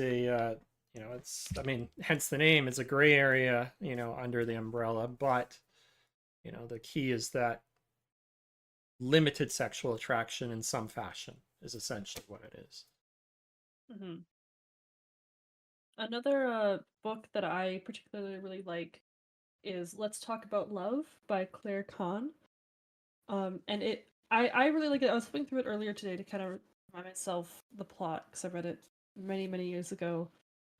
the name, is a gray area, under the umbrella, but the key is that limited sexual attraction in some fashion is essentially what it is. Another book that I particularly really like is Let's Talk About Love by Claire Kahn. And I really like it. I was flipping through it earlier today to kind of remind myself the plot, because I read it many, many years ago.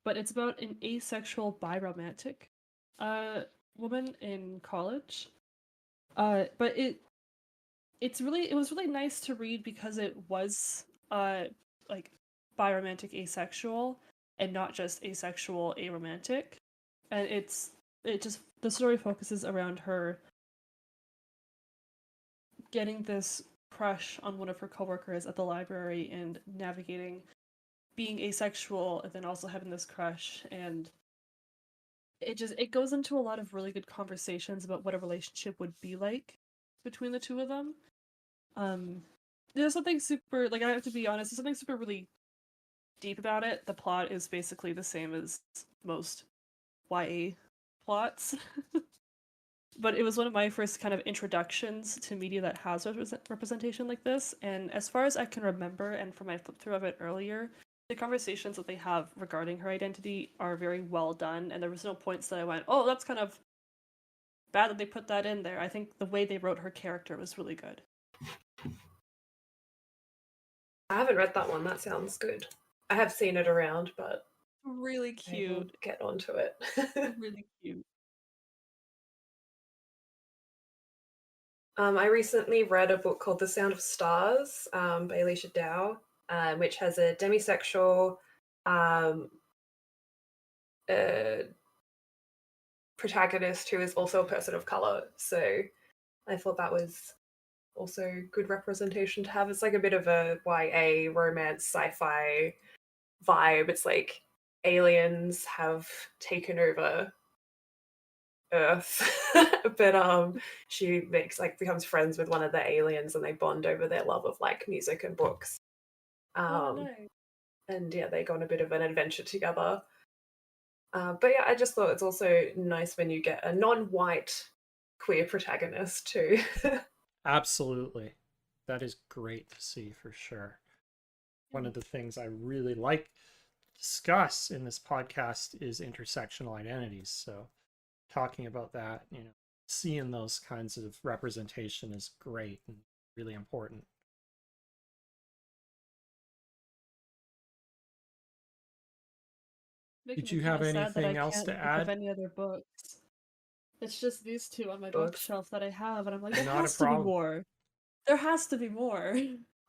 But it's about an asexual biromantic woman in college. But it was really nice to read because it was biromantic asexual and not just asexual aromantic. And the story focuses around her getting this crush on one of her coworkers at the library and navigating being asexual and then also having this crush, and it goes into a lot of really good conversations about what a relationship would be like between the two of them. There's something super, I have to be honest, there's something super really deep about it. The plot is basically the same as most YA plots. but it was one of my first kind of introductions to media that has representation like this. And as far as I can remember, and from my flip through of it earlier, the conversations that they have regarding her identity are very well done, and there was no points that I went, oh, that's kind of bad that they put that in there. I think the way they wrote her character was really good. I haven't read that one. That sounds good. I have seen it around, but Really I cute. will get onto it. Really cute. I recently read a book called The Sound of Stars by Alicia Dow, which has a demisexual protagonist who is also a person of color. So I thought that was also good representation to have. It's like a bit of a YA romance sci-fi vibe. It's like aliens have taken over Earth, but she becomes friends with one of the aliens, and they bond over their love of like music and books. Nice. And yeah, they go on a bit of an adventure together. But yeah, I just thought it's also nice when you get a non-white queer protagonist too. Absolutely. That is great to see for sure. One of the things I really like to discuss in this podcast is intersectional identities. So talking about that, seeing those kinds of representation is great and really important. Making Did me you have kinda sad that I anything else can't to think of add? any other books. It's just these two on my Books. bookshelf that I have, and I'm like, there Not a has to be problem. more. There has to be more.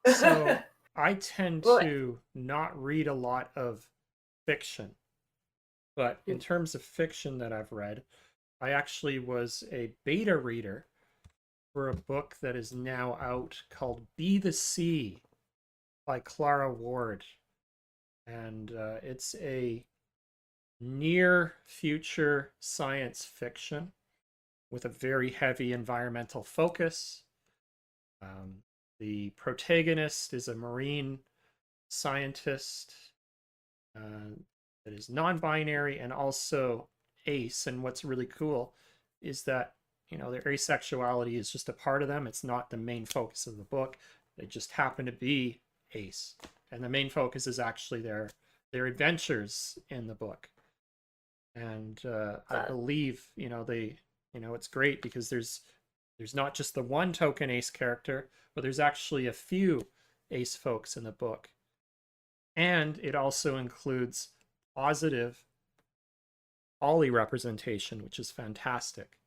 So I tend Well, to not read a lot of fiction, but in terms of fiction that I've read, I actually was a beta reader for a book that is now out called Be the Sea by Clara Ward. And it's a near future science fiction with a very heavy environmental focus. The protagonist is a marine scientist that is non-binary and also ace. And what's really cool is that their asexuality is just a part of them. It's not the main focus of the book. They just happen to be ace, and the main focus is actually their adventures in the book. And I believe it's great because there's not just the one token ace character, but there's actually a few ace folks in the book. And it also includes positive poly representation, which is fantastic.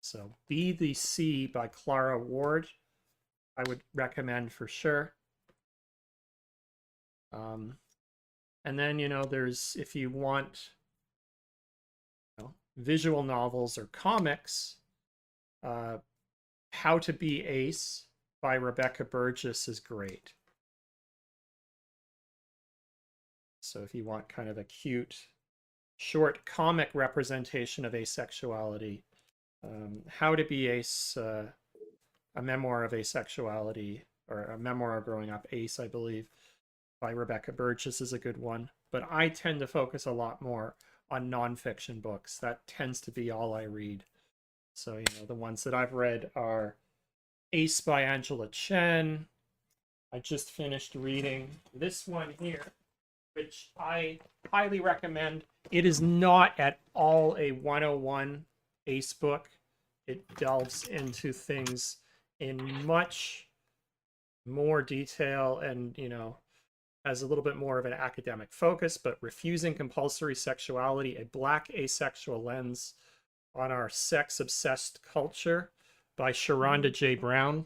So Be the Sea by Clara Ward, I would recommend for sure. And then, there's, if you want visual novels or comics, How to Be Ace by Rebecca Burgess is great. So if you want kind of a cute, short comic representation of asexuality, How to Be Ace, a memoir of asexuality, or a memoir of growing up ace, I believe, by Rebecca Burgess is a good one. But I tend to focus a lot more on nonfiction books. That tends to be all I read. So, the ones that I've read are Ace by Angela Chen. I just finished reading this one here, which I highly recommend. It is not at all a 101 Ace book. It delves into things in much more detail and, has a little bit more of an academic focus, but Refusing Compulsory Sexuality, a Black Asexual Lens on Our Sex-Obsessed Culture by Sharonda J. Brown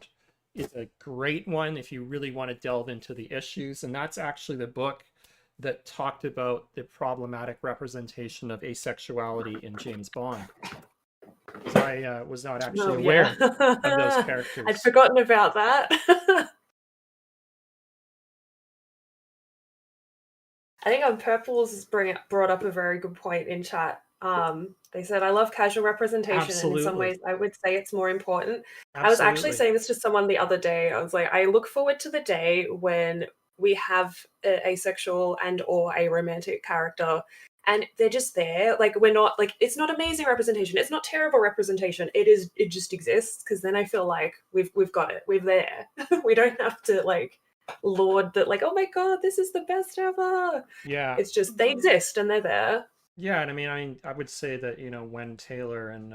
is a great one if you really want to delve into the issues. And that's actually the book that talked about the problematic representation of asexuality in James Bond. Because I was not actually aware of those characters. I'd forgotten about that. I think Purple's brought up a very good point in chat. They said, I love casual representation, Absolutely. and in some ways I would say it's more important. Absolutely. I was actually saying this to someone the other day. I was like, I look forward to the day when we have an asexual and or aromantic character, and they're just there. Like, we're not like, it's not amazing representation, it's not terrible representation, it just exists, because then I feel like we've got it, we're there. We don't have to like laud that, like, oh my god, this is the best ever. Yeah. It's just they exist and they're there. Yeah, and I would say that, Wen Taylor and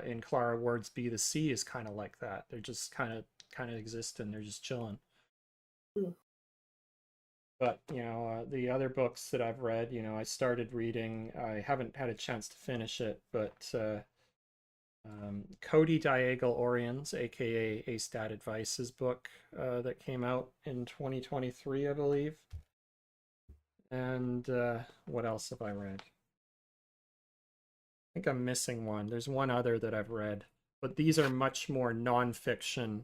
in Clara Ward's Be the Sea is kind of like that. They're just kind of exist and they're just chilling. Mm. But, the other books that I've read, I started reading, I haven't had a chance to finish it, but Cody Diagal Orions, aka A Stat Advice's book that came out in 2023, I believe. And what else have I read? I think I'm missing one. There's one other that I've read, but these are much more nonfiction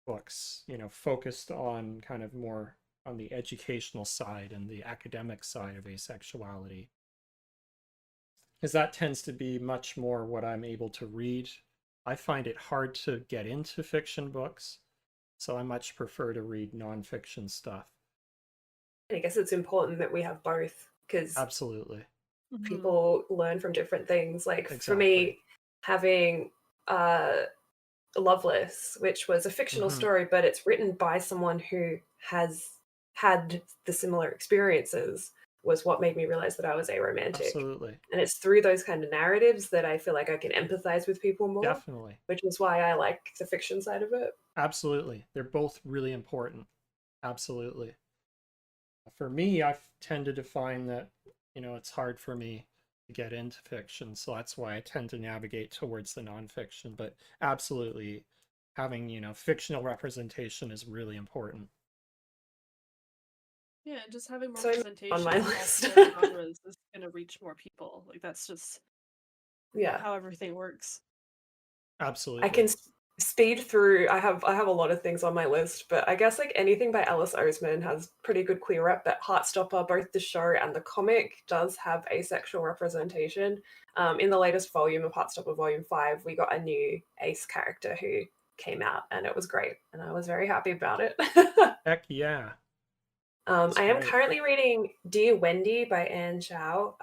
books, focused on kind of more on the educational side and the academic side of asexuality. Because that tends to be much more what I'm able to read. I find it hard to get into fiction books, so I much prefer to read nonfiction stuff. I guess it's important that we have both, because Absolutely. people learn from different things. Like, Exactly. for me, having Loveless, which was a fictional story, but it's written by someone who has had the similar experiences, was what made me realize that I was aromantic. Absolutely. And it's through those kind of narratives that I feel like I can empathize with people more. Definitely. Which is why I like the fiction side of it. Absolutely. They're both really important. Absolutely. For me, I've tended to find that, it's hard for me to get into fiction, so that's why I tend to navigate towards the nonfiction. But absolutely, having, fictional representation is really important. Yeah, just having more So representation on my across list. different genres is going to reach more people. Like, that's just how everything works. Absolutely. I can speed through. I have a lot of things on my list, but I guess like anything by Alice Oseman has pretty good clear rep. But Heartstopper, both the show and the comic, does have asexual representation. In the latest volume of Heartstopper, Volume 5, we got a new ace character who came out, and it was great, and I was very happy about it. Heck yeah. I am currently reading Dear Wendy by Anne Chow.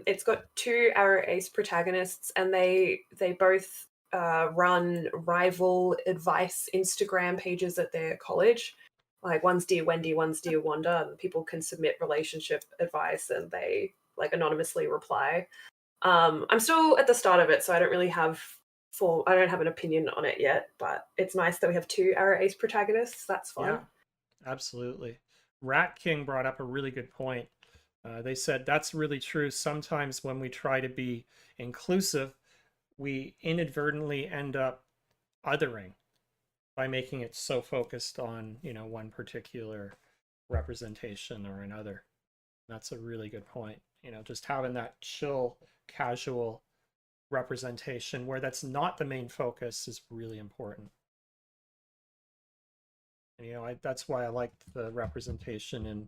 It's got two aroace protagonists, and they both run rival advice Instagram pages at their college. Like, one's Dear Wendy, one's Dear Wanda, and people can submit relationship advice and they like anonymously reply. I'm still at the start of it, so I don't really have I don't have an opinion on it yet, but it's nice that we have two aroace protagonists. That's fun. Yeah, absolutely. Rat King brought up a really good point. They said that's really true. Sometimes when we try to be inclusive, we inadvertently end up othering by making it so focused on, one particular representation or another. That's a really good point. Just having that chill, casual representation where that's not the main focus is really important. And, that's why I liked the representation in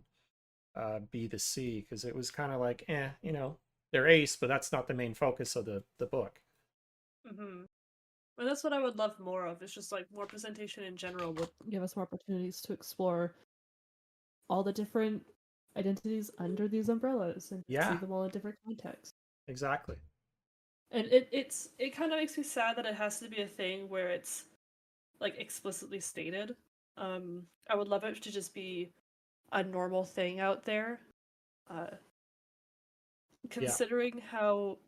Be the Sea, because it was kind of like, they're ace, but that's not the main focus of the book. And that's what I would love more of. It's just like more representation in general would give us more opportunities to explore all the different identities under these umbrellas and see them all in different contexts. Exactly. And it kind of makes me sad that it has to be a thing where it's like explicitly stated. I would love it to just be a normal thing out there. Considering how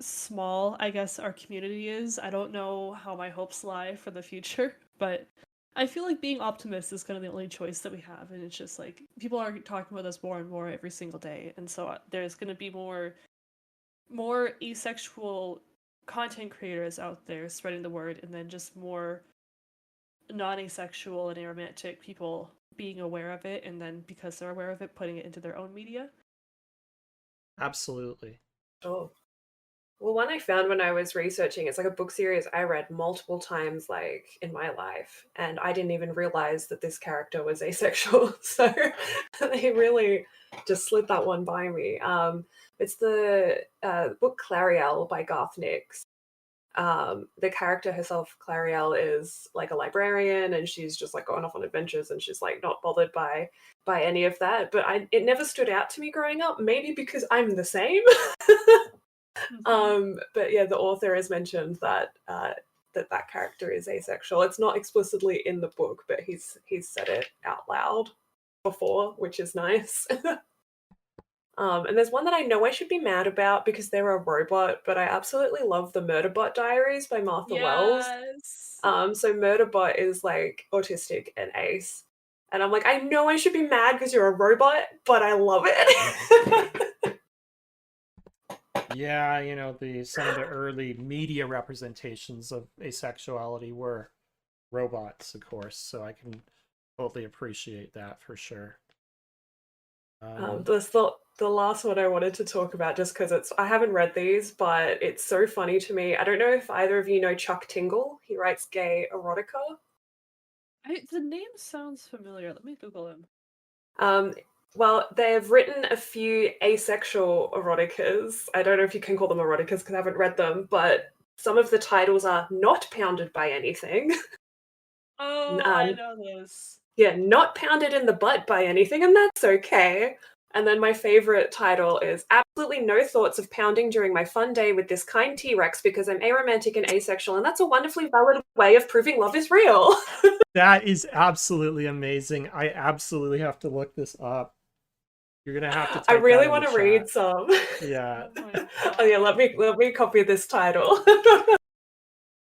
small, I guess, our community is, I don't know how my hopes lie for the future, but I feel like being optimist is kind of the only choice that we have, and it's just like people are talking about us more and more every single day, and so there's going to be more asexual content creators out there spreading the word, and then just more non-asexual and aromantic people being aware of it, and then because they're aware of it, putting it into their own media. Absolutely. Oh. Well, one I found when I was researching, it's like a book series I read multiple times, like, in my life, and I didn't even realize that this character was asexual, so they really just slid that one by me. It's the book Clariel by Garth Nix. the character herself, Clarielle, is like a librarian, and she's just like going off on adventures, and she's like not bothered by any of that. But it never stood out to me growing up, maybe because I'm the same. But yeah, the author has mentioned that that character is asexual. It's not explicitly in the book, but he's said it out loud before, which is nice. And there's one that I know I should be mad about because they're a robot, but I absolutely love the Murderbot Diaries by Martha Wells. Yes. So Murderbot is like autistic and ace. And I'm like, I know I should be mad because you're a robot, but I love it. Yeah, you know, some of the early media representations of asexuality were robots, of course, so I can totally appreciate that for sure. The last one I wanted to talk about, just because I haven't read these, but it's so funny to me. I don't know if either of you know Chuck Tingle. He writes gay erotica. The name sounds familiar. Let me Google him. Well, they've written a few asexual eroticas. I don't know if you can call them eroticas because I haven't read them, but some of the titles are Not Pounded by Anything. Oh, I know this. Yeah, Not Pounded in the Butt by Anything, and that's okay. And then my favorite title is Absolutely No Thoughts of Pounding During My Fun Day with This Kind T-Rex because I'm aromantic and asexual, and that's a wonderfully valid way of proving love is real. That is absolutely amazing. I absolutely have to look this up. You're gonna have to type I really that in want the to read chat. some. Yeah. Oh yeah, let me copy this title.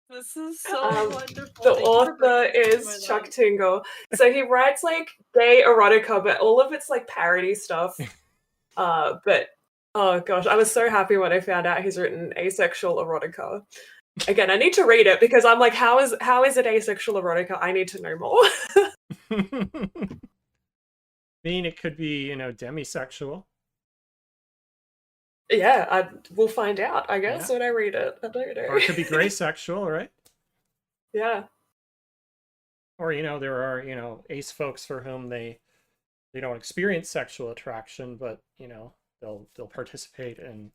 This is so wonderful. The Thank you for author bringing this to my is Chuck life. Tingle. So he writes like gay erotica, but all of it's like parody stuff. But oh gosh, I was so happy when I found out he's written asexual erotica. Again, I need to read it because I'm like, how is it asexual erotica? I need to know more. I mean, it could be, you know, demisexual. Yeah, we'll find out, I guess, Yeah. when I read it. I don't know. Or it could be grey-sexual, right? Yeah. Or, you know, there are, you know, ace folks for whom they don't experience sexual attraction, but, you know, they'll participate in,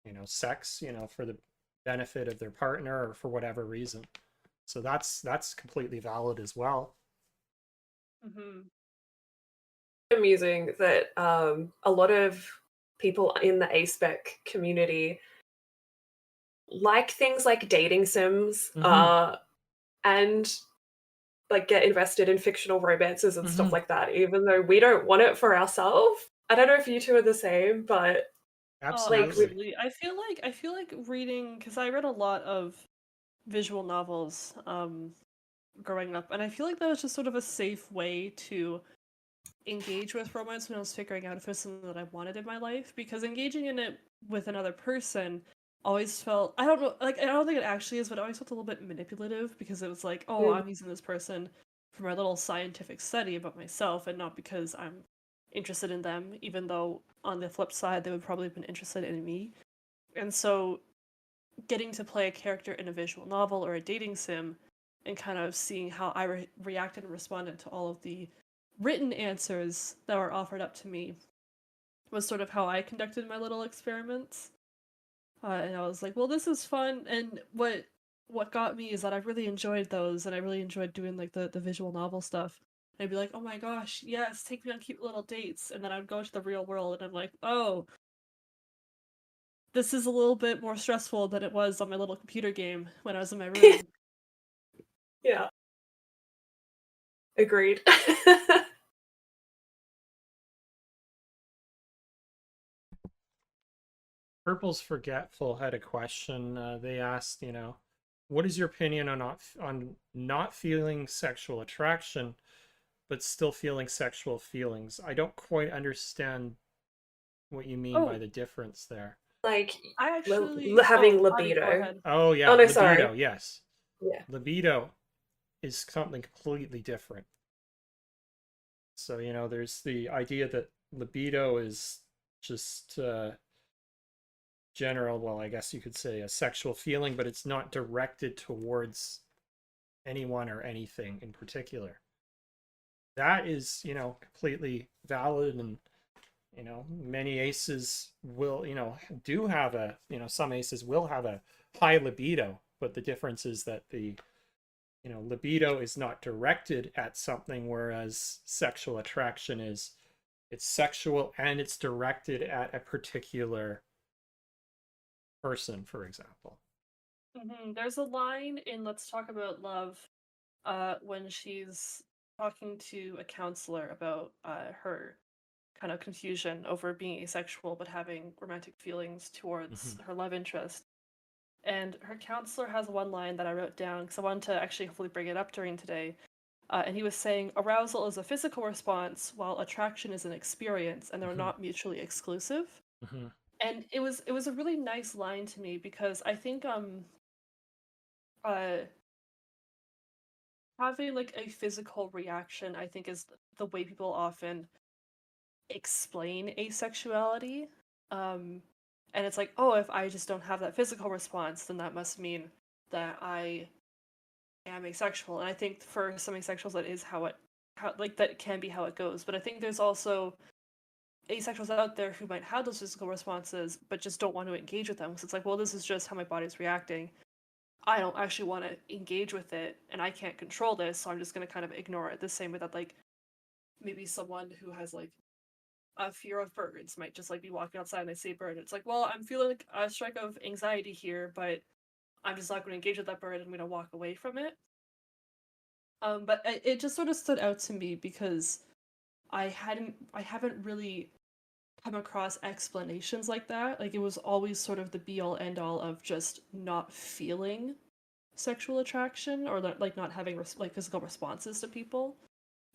you know, sex, you know, for the benefit of their partner or for whatever reason. So that's completely valid as well. Mm-hmm. Amusing that a lot of people in the Aspec community like things like dating sims and like get invested in fictional romances and stuff like that, even though we don't want it for ourselves. I don't know if you two are the same, but Absolutely. Absolutely. I feel like reading, because I read a lot of visual novels growing up, and I feel like that was just sort of a safe way to engage with romance when I was figuring out if it was something that I wanted in my life, because engaging in it with another person always felt, I don't know, like I don't think it actually is, but it always felt a little bit manipulative because it was like, oh, I'm using this person for my little scientific study about myself and not because I'm interested in them, even though on the flip side they would probably have been interested in me. And so getting to play a character in a visual novel or a dating sim and kind of seeing how I reacted and responded to all of the written answers that were offered up to me was sort of how I conducted my little experiments. And I was like, well, this is fun. And what got me is that I really enjoyed those, and I really enjoyed doing like the visual novel stuff. And I'd be like, oh my gosh, yes, take me on cute little dates. And then I'd go to the real world, and I'm like, oh, this is a little bit more stressful than it was on my little computer game when I was in my room. yeah. Agreed. Purple's Forgetful had a question. They asked, you know, what is your opinion on not feeling sexual attraction, but still feeling sexual feelings? I don't quite understand what you mean by the difference there. Like I actually having Audie, go libido. ahead. Oh yeah, Oh no, libido. sorry. Yes. Yeah. Libido is something completely different. So, you know, there's the idea that libido is just general, well, I guess you could say a sexual feeling, but it's not directed towards anyone or anything in particular. That is, you know, completely valid, and, you know, many aces will, you know, do have a, you know, some aces will have a high libido, but the difference is that the libido is not directed at something, whereas sexual attraction is, it's sexual and it's directed at a particular person, for example. There's a line in Let's Talk About Love when she's talking to a counselor about her kind of confusion over being asexual but having romantic feelings towards her love interest. And her counselor has one line that I wrote down because I wanted to actually hopefully bring it up during today. And he was saying, arousal is a physical response while attraction is an experience, and they're not mutually exclusive. And it was a really nice line to me because I think having like a physical reaction, I think, is the way people often explain asexuality. And it's like, oh, if I just don't have that physical response, then that must mean that I am asexual. And I think for some asexuals, that is how that can be how it goes. But I think there's also asexuals out there who might have those physical responses, but just don't want to engage with them. Because it's like, well, this is just how my body's reacting. I don't actually want to engage with it, and I can't control this, so I'm just going to kind of ignore it. The same way that, like, maybe someone who has, like, a fear of birds might just, like, be walking outside and they see a bird. It's like, well, I'm feeling like a strike of anxiety here, but I'm just not going to engage with that bird. I'm going to walk away from it. But it just sort of stood out to me because I haven't really come across explanations like that. Like, it was always sort of the be-all end-all of just not feeling sexual attraction or like not having like physical responses to people.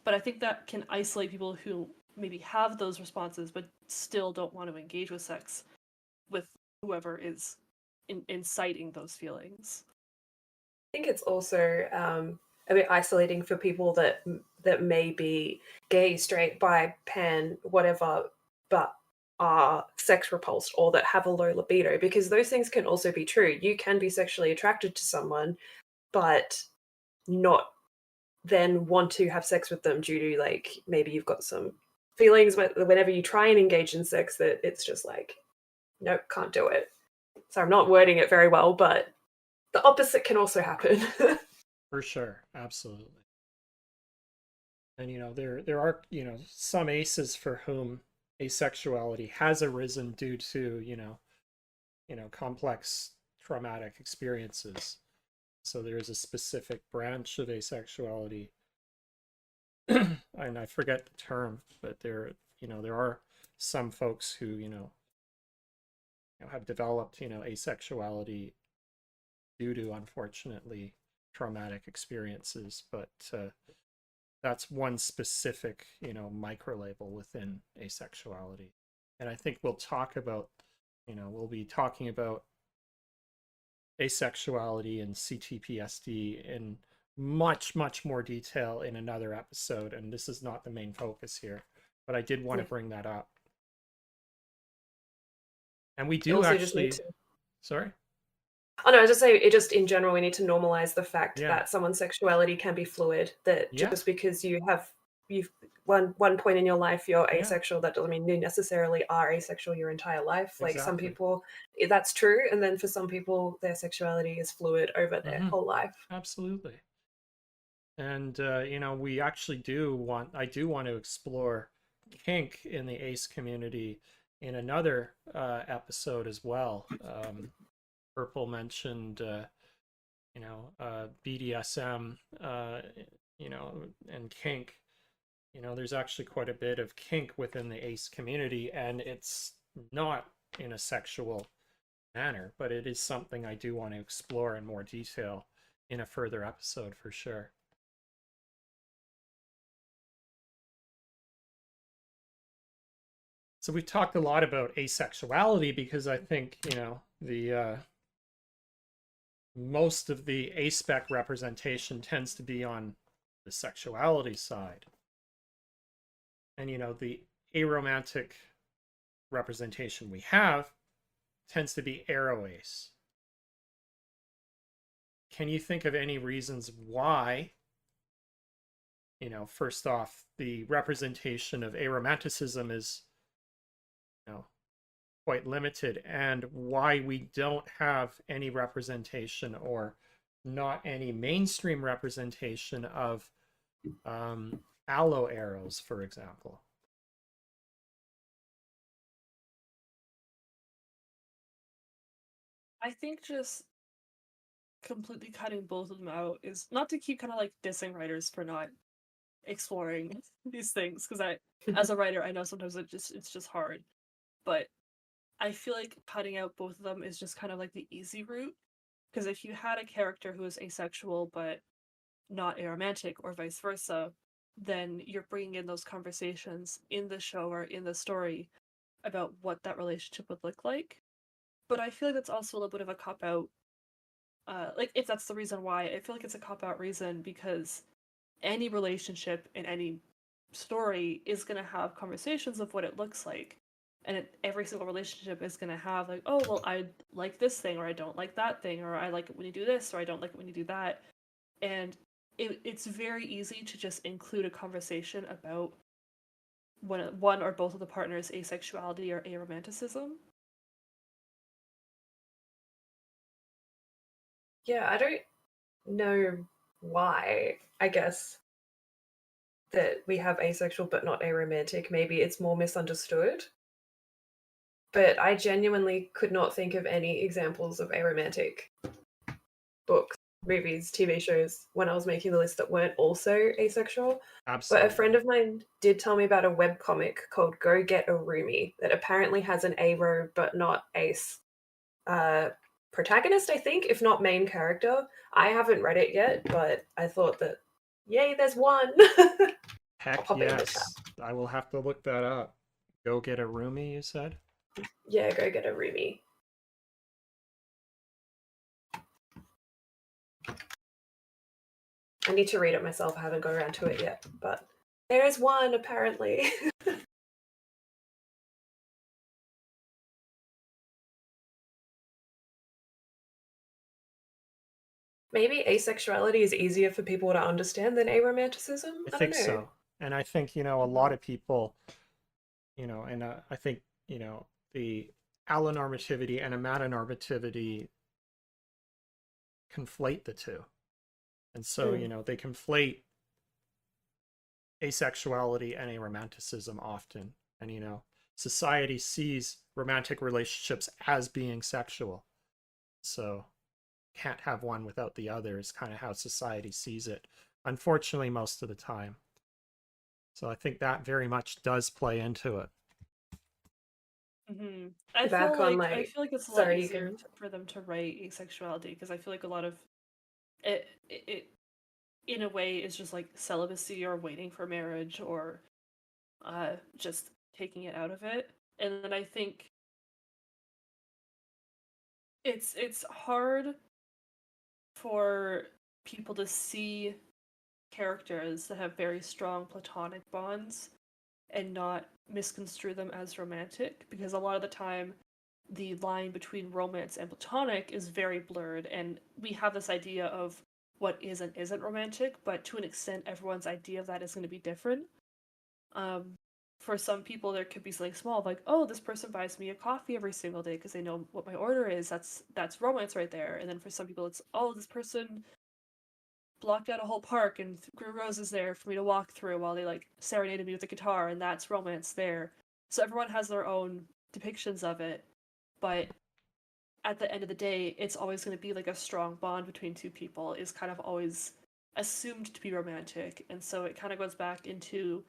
But I think that can isolate people who maybe have those responses but still don't want to engage with sex with whoever is inciting those feelings. I think it's also a bit isolating for people that may be gay, straight, bi, pan, whatever, but are sex repulsed or that have a low libido, because those things can also be true. You can be sexually attracted to someone, but not then want to have sex with them due to, like, maybe you've got some feelings whenever you try and engage in sex that it's just like, nope, can't do it. So I'm not wording it very well, but the opposite can also happen. For sure, absolutely. And there are some aces for whom asexuality has arisen due to complex traumatic experiences. So there is a specific branch of asexuality, and I forget the term, but there are some folks who have developed asexuality due to, unfortunately, traumatic experiences, but that's one specific micro label within asexuality. And I think we'll be talking about asexuality and CTPSD in much more detail in another episode, and this is not the main focus here, but I did want to bring that up. And we do actually sorry. Oh no, I was just saying, it just in general, we need to normalize the fact that someone's sexuality can be fluid. That just because you've one point in your life you're asexual, that doesn't mean you necessarily are asexual your entire life. Like, some people, that's true, and then for some people, their sexuality is fluid over their whole life. Absolutely. And we actually I do want to explore kink in the ace community in another episode as well. Purple mentioned, BDSM, and kink. There's actually quite a bit of kink within the ace community, and it's not in a sexual manner, but it is something I do want to explore in more detail in a further episode for sure. So we've talked a lot about asexuality because I think, the most of the Aspec representation tends to be on the sexuality side. And, the aromantic representation we have tends to be aroace. Can you think of any reasons why, first off, the representation of aromanticism is, quite limited, and why we don't have any representation or not any mainstream representation of allo arrows, for example. I think just completely cutting both of them out is not to keep kind of like dissing writers for not exploring these things, because I, as a writer, I know sometimes it's just hard, but I feel like cutting out both of them is just kind of like the easy route. Because if you had a character who is asexual but not aromantic, or vice versa, then you're bringing in those conversations in the show or in the story about what that relationship would look like. But I feel like that's also a little bit of a cop out. Like, if that's the reason why, I feel like it's a cop out reason, because any relationship in any story is going to have conversations of what it looks like. And every single relationship is going to have, like, oh, well, I like this thing, or I don't like that thing, or I like it when you do this, or I don't like it when you do that. And it's very easy to just include a conversation about one or both of the partners' asexuality or aromanticism. Yeah, I don't know why, I guess, that we have asexual but not aromantic. Maybe it's more misunderstood. But I genuinely could not think of any examples of aromantic books, movies, TV shows when I was making the list that weren't also asexual. But a Absolutely. friend of mine did tell me about a webcomic called Go Get a Roomie that apparently has an aro but not ace protagonist, I think, if not main character. I haven't read it yet, but I thought that, yay, there's one. I'll Heck pop it in the chat. yes. I will have to look that up. Go Get a Roomie, you said? Yeah, Go Get a Roomie. I need to read it myself. I haven't got around to it yet, but there is one apparently. Maybe asexuality is easier for people to understand than aromanticism. I I don't think know. so. And I think, a lot of people, and I think, the allonormativity and amatonormativity conflate the two. And so, they conflate asexuality and aromanticism often. And, society sees romantic relationships as being sexual. So can't have one without the other is kind of how society sees it, unfortunately, most of the time. So I think that very much does play into it. Mm-hmm. I Back on I like, feel like it's a lot sorry, you easier can. for them to write asexuality, because I feel like a lot of it in a way is just like celibacy or waiting for marriage, or just taking it out of it. And then I think it's hard for people to see characters that have very strong platonic bonds and not misconstrue them as romantic, because a lot of the time the line between romance and platonic is very blurred, and we have this idea of what is and isn't romantic, but to an extent everyone's idea of that is going to be different. um, for some people there could be something small, like, oh, this person buys me a coffee every single day because they know what my order is. That's romance right there. And then for some people it's, oh, this person blocked out a whole park and grew roses there for me to walk through while they like serenaded me with a guitar, and that's romance there. So everyone has their own depictions of it, but at the end of the day, it's always going to be like a strong bond between two people is kind of always assumed to be romantic. And so it kind of goes back into,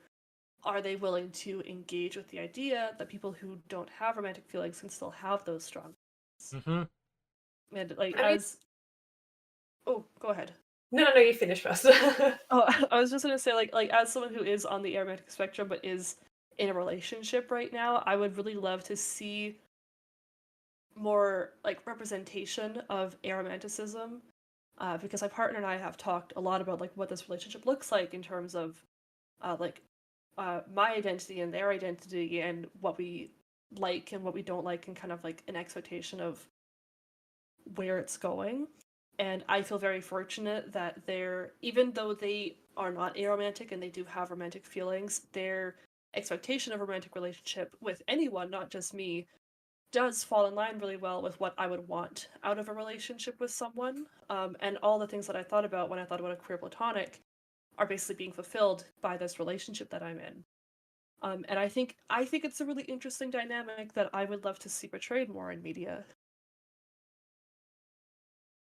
are they willing to engage with the idea that people who don't have romantic feelings can still have those strong feelings? Mm-hmm. And like, I mean, as oh, go ahead. no, you finish first. Oh, I was just gonna say, like as someone who is on the aromantic spectrum but is in a relationship right now, I would really love to see more like representation of aromanticism, because my partner and I have talked a lot about like what this relationship looks like in terms of like my identity and their identity, and what we like and what we don't like, and kind of like an expectation of where it's going. And I feel very fortunate that they're, even though they are not aromantic and they do have romantic feelings, their expectation of a romantic relationship with anyone, not just me, does fall in line really well with what I would want out of a relationship with someone. And all the things that I thought about when I thought about a queer platonic are basically being fulfilled by this relationship that I'm in. And I think it's a really interesting dynamic that I would love to see portrayed more in media.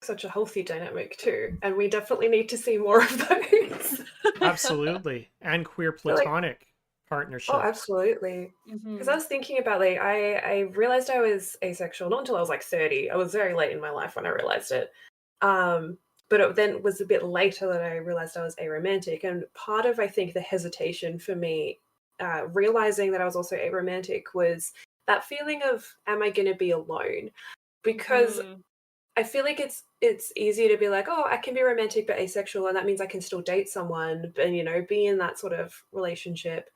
Such a healthy dynamic too, and we definitely need to see more of those. Absolutely. And queer But, like, platonic oh, partnerships. absolutely. Because I Mhm. was thinking about, like, I realized I was asexual not until I was like 30. I was very late in my life when I realized it. But it then was a bit later that I realized I was aromantic. And part of, I think, the hesitation for me realizing that I was also aromantic was that feeling of, am I going to be alone? Because Mhm. I feel like it's easier to be like, oh, I can be romantic but asexual, and that means I can still date someone and, you know, be in that sort of relationship.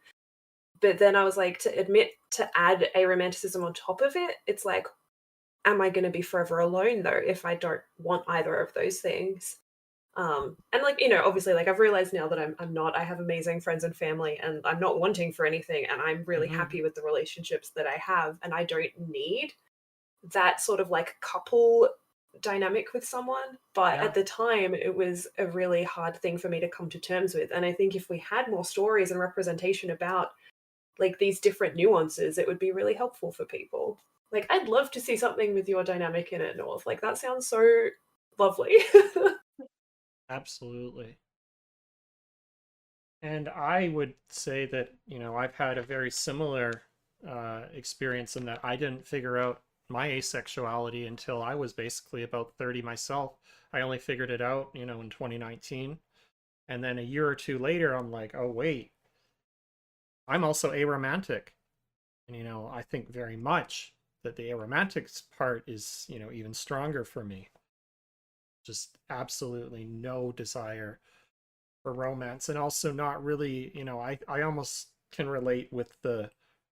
But then I was like, to admit to add aromanticism on top of it, it's like, am I going to be forever alone though if I don't want either of those things? And, like, you know, obviously, like, I've realized now that I'm not. I have amazing friends and family, and I'm not wanting for anything, and I'm really Hmm. happy with the relationships that I have, and I don't need that sort of like couple dynamic with someone. But Yeah. at the time, it was a really hard thing for me to come to terms with. And I think if we had more stories and representation about like these different nuances, it would be really helpful for people. Like, I'd love to see something with your dynamic in it, North. Like, that sounds so lovely. Absolutely. And I would say that, I've had a very similar experience in that I didn't figure out my asexuality until I was basically about 30 myself. I only figured it out, in 2019. And then a year or two later, I'm like, oh, wait, I'm also aromantic. And, I think very much that the aromantics part is, even stronger for me. Just absolutely no desire for romance, and also not really, I almost can relate with the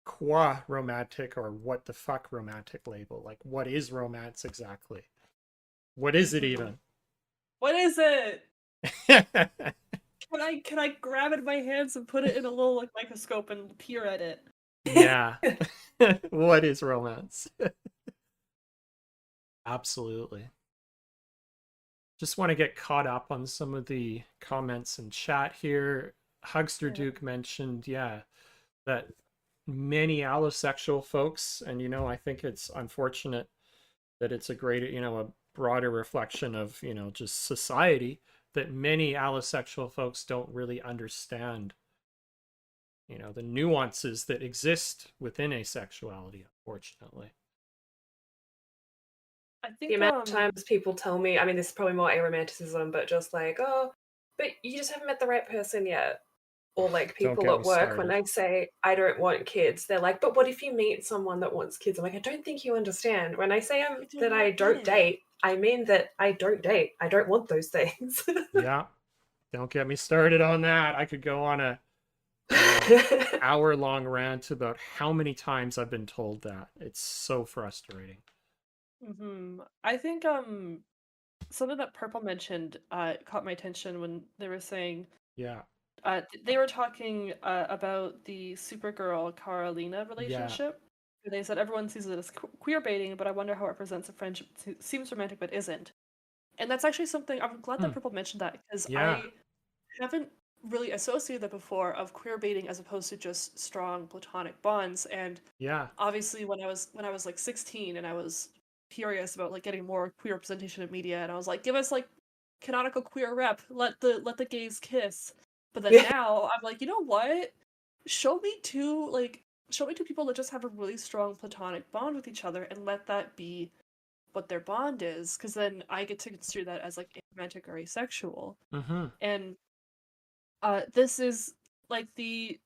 qua romantic or what the fuck romantic label. Like, what is romance exactly? What is it Mhm. even? What is it? Can I grab it in my hands and put it in a little like microscope and peer at it? Yeah. What is romance? Absolutely. Just want to get caught up on some of the comments in chat here. Hugster Yeah. Duke mentioned, yeah, that many allosexual folks, and I think it's unfortunate that it's a greater, a broader reflection of, just society, that many allosexual folks don't really understand, the nuances that exist within asexuality, unfortunately. I The think amount of times people tell me, I mean, this is probably more aromanticism, but just like, oh, but you just haven't met the right person yet. Or like Don't people get at me work, when started. they say, I don't want kids, they're like, but what if you meet someone that wants kids? I'm like, I don't think you understand. When I say you do that I not get don't it. date, I mean that I don't date. I don't want those things. Yeah, don't get me started on that. I could go on a, you know, hour-long rant about how many times I've been told that. It's so frustrating. I think something that Purple mentioned caught my attention when they were saying Yeah, they were talking about the Supergirl Carolina yeah. relationship. And they said everyone sees it as queer baiting, but I wonder how it represents a friendship seems romantic but isn't. And that's actually something I'm glad that Hmm. Purple mentioned that because Yeah, I haven't really associated that before of queer baiting as opposed to just strong platonic bonds. And yeah. obviously when I was like 16 and I was curious about like getting more queer representation in media and I was like, give us like canonical queer rep, let the gays kiss. But then Yeah. now I'm like, you know what? Show me two people that just have a really strong platonic bond with each other and let that be what their bond is, because then I get to consider that as like romantic or asexual. Mm-hmm. And this is like the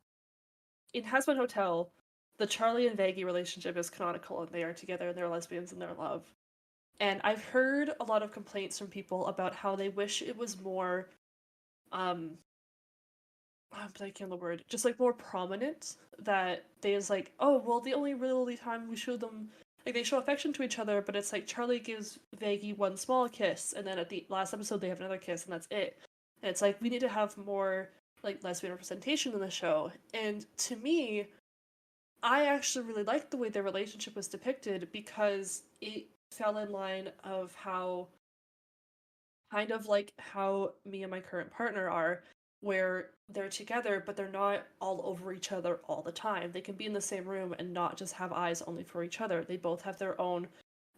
in Hazbin Hotel, the Charlie and Vaggie relationship is canonical and they are together and they're lesbians and they're in love. And I've heard a lot of complaints from people about how they wish it was more um I'm blanking on the word, just like more prominent that they is like, oh well the only really time we show them like they show affection to each other, but it's like Charlie gives Vaggie one small kiss and then at the last episode they have another kiss and that's it. And it's like we need to have more like lesbian representation in the show. And to me, I actually really liked the way their relationship was depicted because it fell in line of how kind of like how me and my current partner are, where they're together, but they're not all over each other all the time. They can be in the same room and not just have eyes only for each other. They both have their own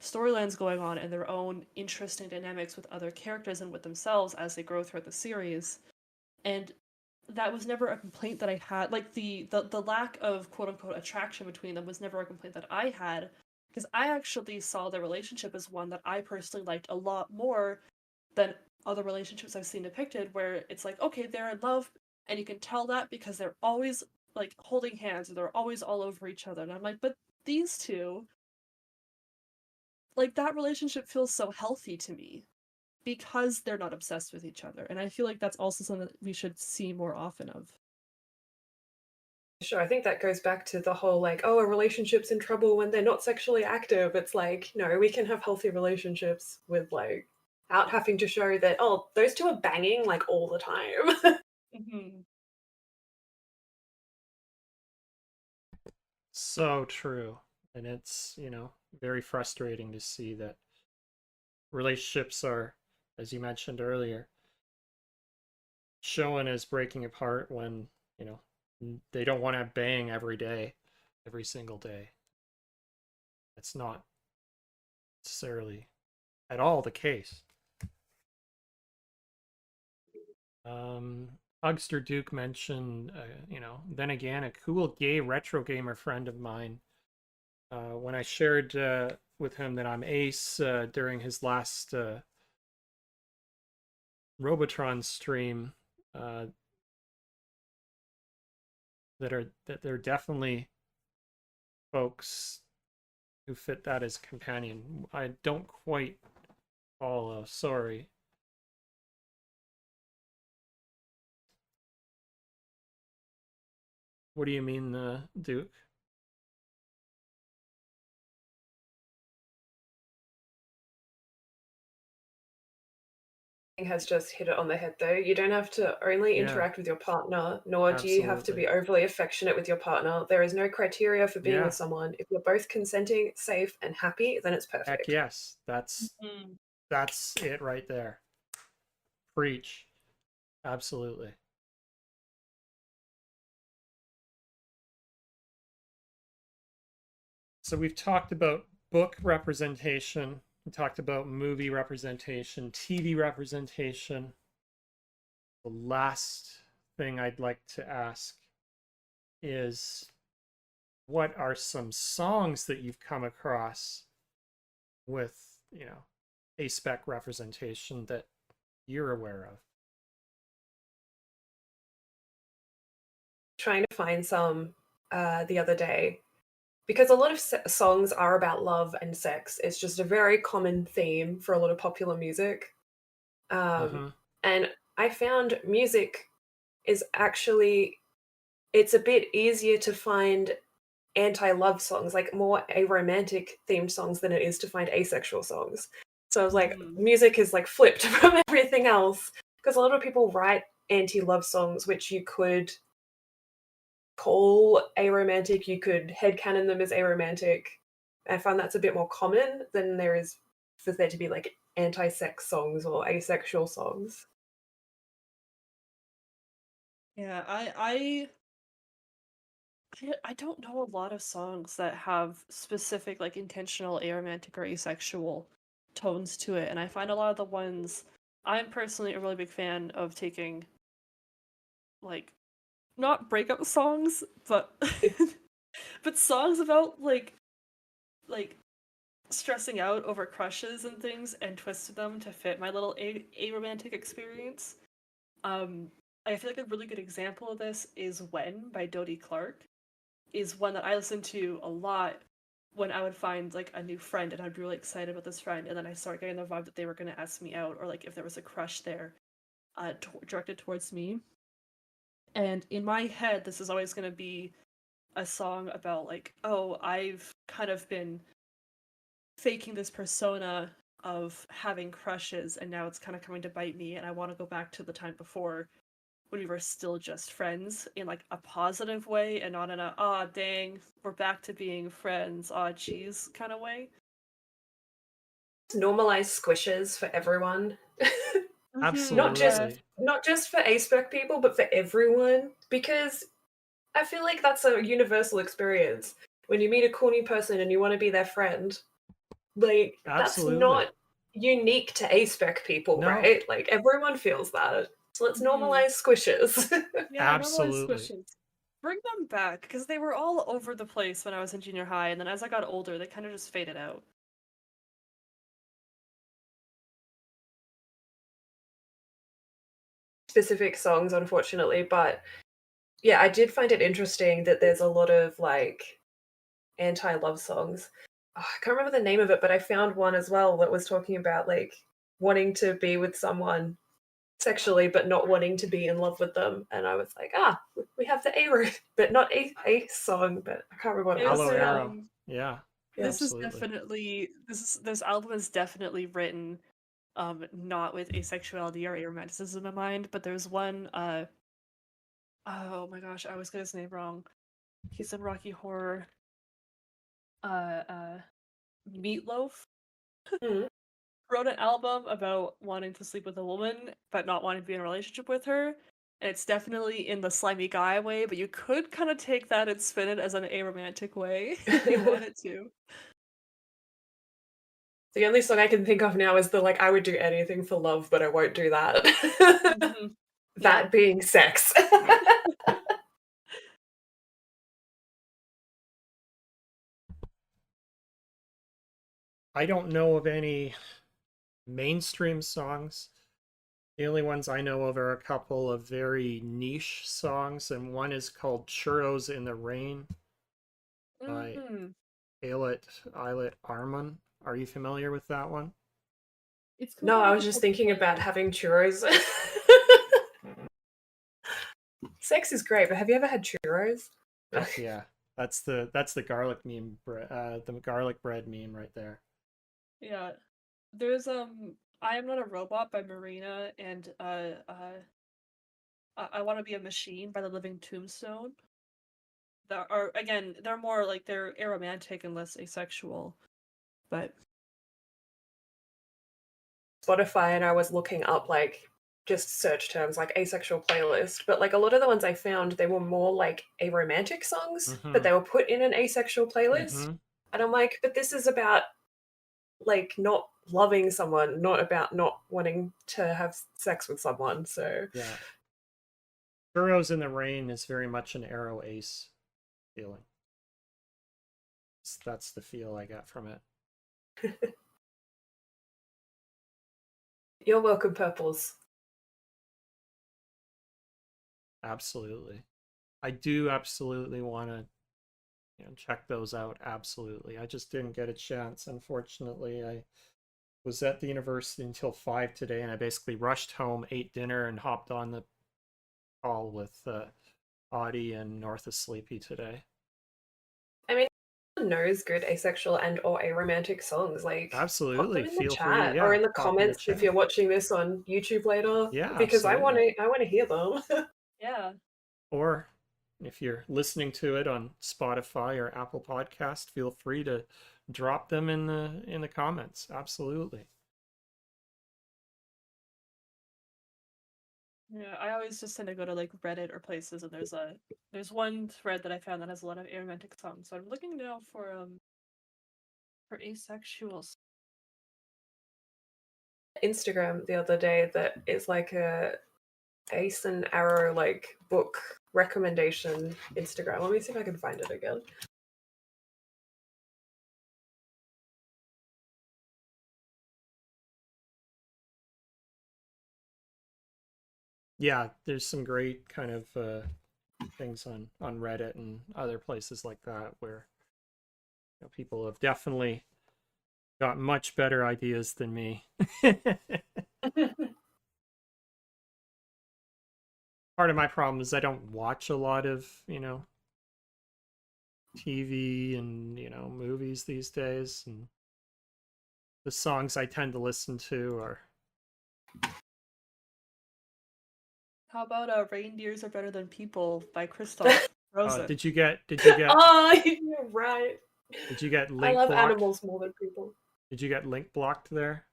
storylines going on and their own interesting dynamics with other characters and with themselves as they grow throughout the series. And that was never a complaint that I had. Like the lack of quote unquote attraction between them was never a complaint that I had, because I actually saw their relationship as one that I personally liked a lot more than other relationships I've seen depicted, where it's like, okay, they're in love, and you can tell that because they're always like holding hands or they're always all over each other. And I'm like, but these two, like that relationship feels so healthy to me because they're not obsessed with each other. And I feel like that's also something that we should see more often of. Sure, I think that goes back to the whole like, oh, a relationship's in trouble when they're not sexually active. It's like, no, we can have healthy relationships with like out having to show that, oh, those two are banging like all the time. Mm-hmm. So true. And it's, very frustrating to see that relationships are, as you mentioned earlier, shown as breaking apart when, they don't want to bang every day, every single day. That's not necessarily at all the case. Hugster Duke mentioned, then again, a cool gay retro gamer friend of mine. When I shared with him that I'm ace during his last Robotron stream, that there are definitely folks who fit that as companion. I don't quite follow. Sorry. What do you mean, Duke? Has just hit it on the head though. You don't have to only Yeah, interact with your partner, nor do you have to absolutely. be overly affectionate with your partner. There is no criteria for being Yeah, with someone. If you're both consenting, safe, and happy, then it's heck perfect. yes. That's Mm-hmm. that's it right there. Preach. Absolutely. So we've talked about book representation, we talked about movie representation, TV representation. The last thing I'd like to ask is, what are some songs that you've come across with, Aspec representation that you're aware of? Trying to find some the other day because a lot of songs are about love and sex. It's just a very common theme for a lot of popular music. Um, Mm-hmm. and I found music is actually, it's a bit easier to find anti-love songs, like more aromantic themed songs than it is to find asexual songs. So I was like, Mm-hmm. music is like flipped from everything else because a lot of people write anti-love songs, which you could call aromantic, you could headcanon them as aromantic. I find that's a bit more common than there is for there to be like anti-sex songs or asexual songs. Yeah, I don't know a lot of songs that have specific like intentional aromantic or asexual tones to it, and I find a lot of the ones I'm personally a really big fan of taking like not breakup songs, but but songs about like stressing out over crushes and things and twisted them to fit my little aromantic experience. Um, I feel like a really good example of this is "When" by Dodie Clark. Is one that I listened to a lot when I would find like a new friend and I'd be really excited about this friend, and then I start getting the vibe that they were going to ask me out, or like if there was a crush there directed towards me. And in my head, this is always going to be a song about like, oh, I've kind of been faking this persona of having crushes, and now it's kind of coming to bite me, and I want to go back to the time before when we were still just friends in like a positive way and not in a "aw dang, we're back to being friends, aw geez" kind of way. Normalize squishes for everyone. Not just Yeah. Absolutely. not just for Aspec people, but for everyone. Because I feel like that's a universal experience. When you meet a corny person and you want to be their friend, like that's Absolutely. not unique to Aspec people, No. right? Like everyone feels that. So let's Mhm. normalize squishes. Yeah, normalize Absolutely. squishes. Bring them back because they were all over the place when I was in junior high, and then as I got older, they kind of just faded out. Specific songs, unfortunately, but yeah, I did find it interesting that there's a lot of like anti-love songs. Oh, I can't remember the name of it, but I found one as well that was talking about like wanting to be with someone sexually but not wanting to be in love with them, and I was like, we have the A root, but not a song, but I can't remember what it It was. was Aloe So yeah, Arrow. Yeah. yeah. this is Absolutely. definitely this album is definitely written not with asexuality or aromanticism in mind, but there's one oh my gosh, I always get his name wrong. He's in Rocky Horror. Uh uh Meatloaf Mm. wrote an album about wanting to sleep with a woman but not wanting to be in a relationship with her. And it's definitely in the slimy guy way, but you could kind of take that and spin it as an aromantic way if you wanted to. The only song I can think of now is the like I would do anything for love, but I won't do that. Mhm. Yeah. That being sex. I don't know of any mainstream songs. The only ones I know of are a couple of very niche songs, and one is called Churros in the Rain by Mhm. Eilert Arman. Are you familiar with that one? It's No, completely I was just thinking about portrayed. having churros. Sex is great, but have you ever had churros? Heck yeah. That's the garlic the garlic bread meme right there. Yeah. There's I Am Not a Robot by Marina and I Want to Be a Machine by the Living Tombstone. That are again, they're more like they're aromantic and less asexual. But Spotify, and I was looking up like just search terms like asexual playlist, but like a lot of the ones I found, they were more like aromantic songs, but Mm-hmm. they were put in an asexual playlist. Mm-hmm. And I'm like, but this is about like not loving someone, not about not wanting to have sex with someone. So Yeah. Churros in the Rain is very much an aroace feeling. That's the feel I got from it. you're welcome, purples. Absolutely. I do absolutely want to check those out. Absolutely. I just didn't get a chance. Unfortunately, I was at the university until 5 today, and I basically rushed home, ate dinner, and hopped on the call with Audie and North is Sleepy today. I mean, everyone knows good asexual and or aromantic songs. Like, pop them Absolutely. in the Feel free to, chat or in the pop in the comments if chat. you're watching this on YouTube later, Yeah, because absolutely. I want to hear them. yeah. Or if you're listening to it on Spotify or Apple Podcast, feel free to drop them in the comments. Absolutely. Yeah, I always just tend to go to like Reddit or places and there's one thread that I found that has a lot of aromantic songs. So I'm looking now for asexuals. Instagram the other day that is like a Ace and Arrow like book recommendation Instagram. Let me see if I can find it again. Yeah, there's some great kind of things on Reddit and other places like that where people have definitely got much better ideas than me. Part of my problem is I don't watch a lot of, TV and, movies these days, and the songs I tend to listen to are How about Reindeers Are Better Than People by Kristoff Frozen? Did you get Oh, you're right. did you get I link love blocked? animals more than people. Did you get link blocked there?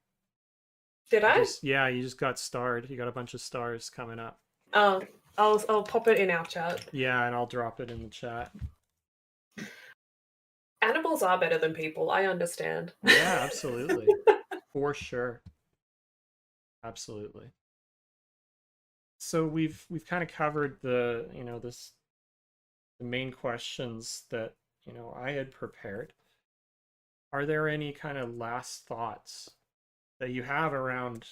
Did I? You just got starred. You got a bunch of stars coming up. Oh, I'll pop it in our chat. Yeah, and I'll drop it in the chat. Animals are better than people. I understand. Yeah, absolutely. For sure. Absolutely. So we've kind of covered the main questions that I had prepared. Are there any kind of last thoughts that you have around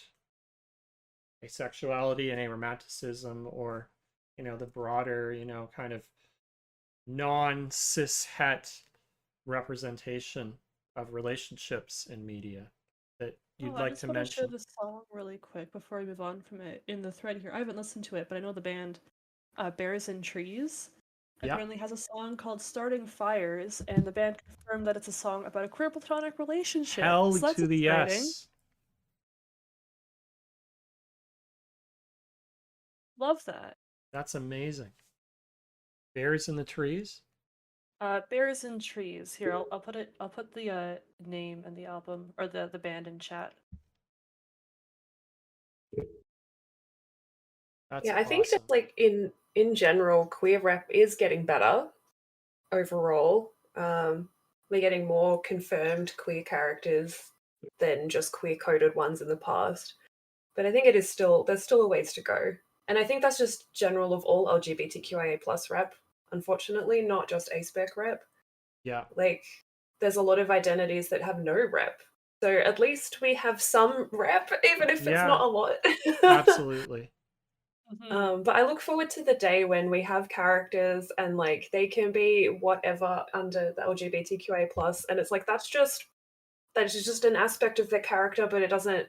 asexuality and aromanticism, or the broader kind of non-cis het representation of relationships in media that you'd I like just to want to share mention? this song really quick before we move on from it. In the thread here, I haven't listened to it, but I know the band Bears and Trees Yeah. apparently has a song called Starting Fires, and the band confirmed that it's a song about a queer platonic relationship. Hell So that's to the exciting. yes. Love that. That's amazing. Bears in the trees? Bears and Trees. Here, I'll put it. I'll put the name and the album or the band in chat. That's Yeah, I think awesome. just like in general, queer rep is getting better overall. We're getting more confirmed queer characters than just queer coded ones in the past. But I think there's still a ways to go. And I think that's just general of all LGBTQIA plus rep, unfortunately, not just Aspec rep. Yeah. Like there's a lot of identities that have no rep. So at least we have some rep, even if it's Yeah. not a lot. Absolutely. But I look forward to the day when we have characters and like they can be whatever under the LGBTQA plus, and it's like that's just an aspect of their character, but it doesn't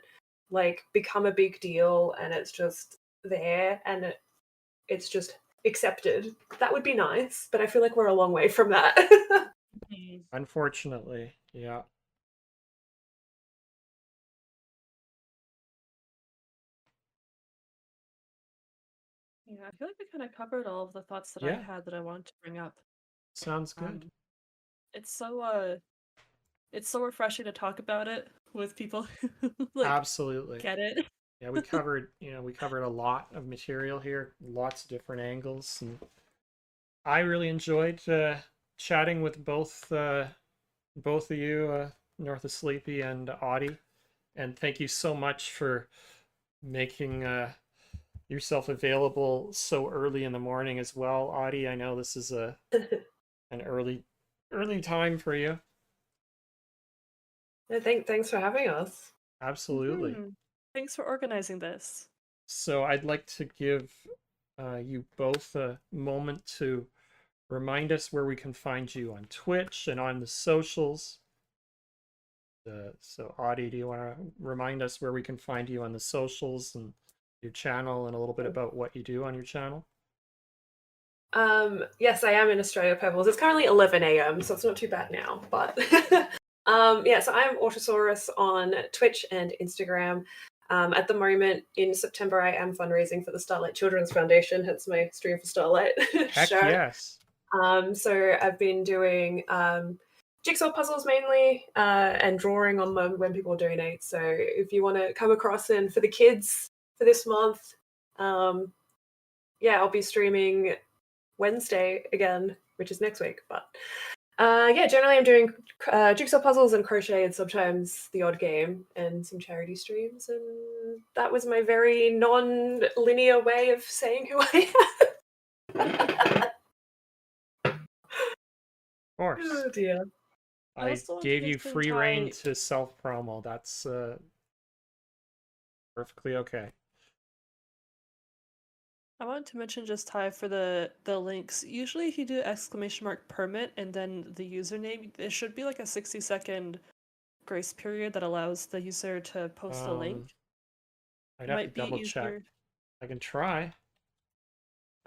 like become a big deal, and it's just there, and it's just accepted. That would be nice, but I feel like we're a long way from that. Unfortunately, yeah. Yeah, I feel like we kind of covered all of the thoughts that I Yeah. had that I wanted to bring up. Sounds good. It's so refreshing to talk about it with people who like Absolutely. get it. Yeah, we covered a lot of material here, lots of different angles, and I really enjoyed chatting with both of you, North of Sleepy and Audie, and thank you so much for making yourself available so early in the morning as well, Audie. I know this is an early time for you. Thanks for having us. Absolutely. Thanks for organizing this. So I'd like to give you both a moment to remind us where we can find you on Twitch and on the socials. So Audie, do you want to remind us where we can find you on the socials and your channel and a little bit about what you do on your channel? Yes, I am in Australia, Pebbles. It's currently 11 a.m., so it's not too bad now. But yeah, so I'm Autosaurus on Twitch and Instagram. At the moment, in September, I am fundraising for the Starlight Children's Foundation, hence my Stream for Starlight Heck shirt. yes. So I've been doing jigsaw puzzles mainly and drawing on them when people donate. So if you want to come across and for the kids for this month, yeah, I'll be streaming Wednesday again, which is next week. But yeah, generally I'm doing jigsaw puzzles and crochet and sometimes the odd game and some charity streams. And that was my very non-linear way of saying who I am. Of course. Oh dear. I gave you free reign to self-promo. That's perfectly okay. I wanted to mention just Ty for the links. Usually if you do !permit and then the username, there should be like a 60-second grace period that allows the user to post a link. I'd have to double check. I can try.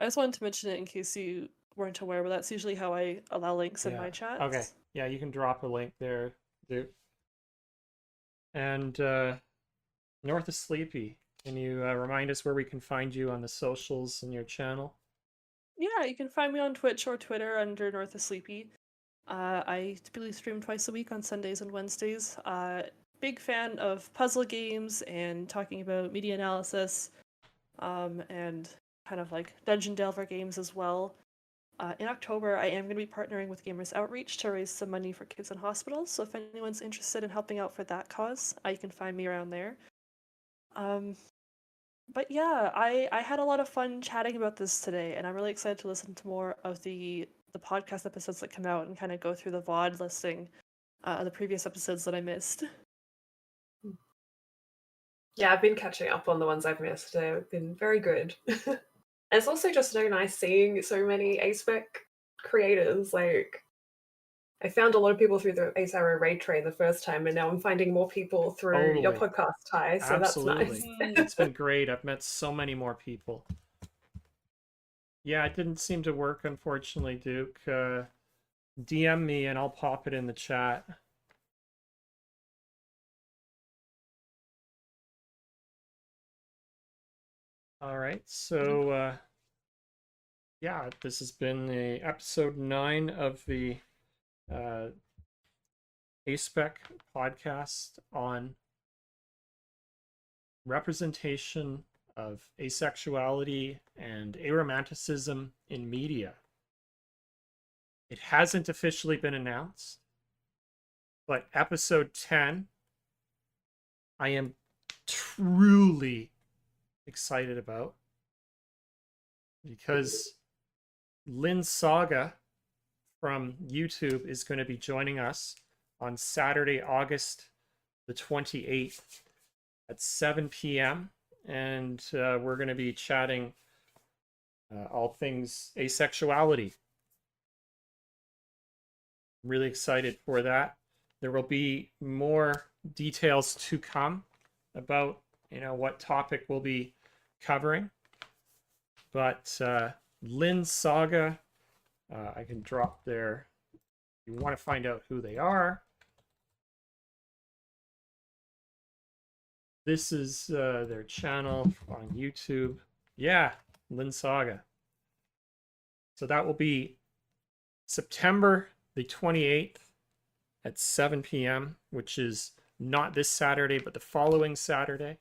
I just wanted to mention it in case you weren't aware, but that's usually how I allow links in my chats. Okay. Yeah, you can drop a link there, dude. And North of Sleepy, Can you remind us where we can find you on the socials and your channel? Yeah, you can find me on Twitch or Twitter under North of Sleepy. I typically stream twice a week on Sundays and Wednesdays. Big fan of puzzle games and talking about media analysis, and kind of like Dungeon Delver games as well. In October, I am going to be partnering with Gamers Outreach to raise some money for kids in hospitals. So if anyone's interested in helping out for that cause, you can find me around there. But yeah, I had a lot of fun chatting about this today, and I'm really excited to listen to more of the podcast episodes that come out and kind of go through the VOD listing of the previous episodes that I missed. Yeah, I've been catching up on the ones I've missed. They've been very good. And it's also just so nice seeing so many Aspec creators. Like, I found a lot of people through the Ace Arrow Raid Train the first time, and now I'm finding more people through your Totally. podcast, Ty. So Absolutely. that's nice. It's been great. I've met so many more people. Yeah, it didn't seem to work, unfortunately, Duke. DM me and I'll pop it in the chat. All right, so yeah, this has been the episode 9 of the Aspec podcast on representation of asexuality and aromanticism in media. It hasn't officially been announced, but episode 10, I am truly excited about, because Lynn Saga from YouTube is going to be joining us on Saturday, August the 28th at 7 p.m. And we're going to be chatting all things asexuality. I'm really excited for that. There will be more details to come about, what topic we'll be covering. But Lynn Saga, I can drop there. If you want to find out who they are, this is their channel on YouTube. Yeah, Lynn Saga. So that will be September the 28th at 7 p.m., which is not this Saturday, but the following Saturday.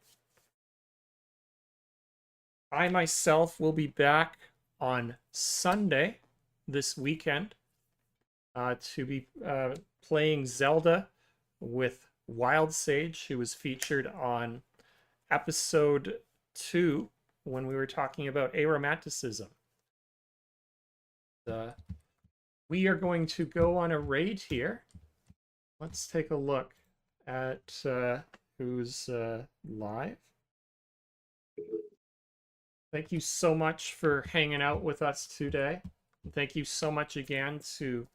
I myself will be back on Sunday this weekend to be playing Zelda with Wild Sage, who was featured on episode 2 when we were talking about aromanticism. We are going to go on a raid here. Let's take a look at who's live. Thank you so much for hanging out with us today. Thank you so much again to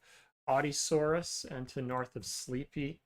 Audiosaurus and to North of Sleepy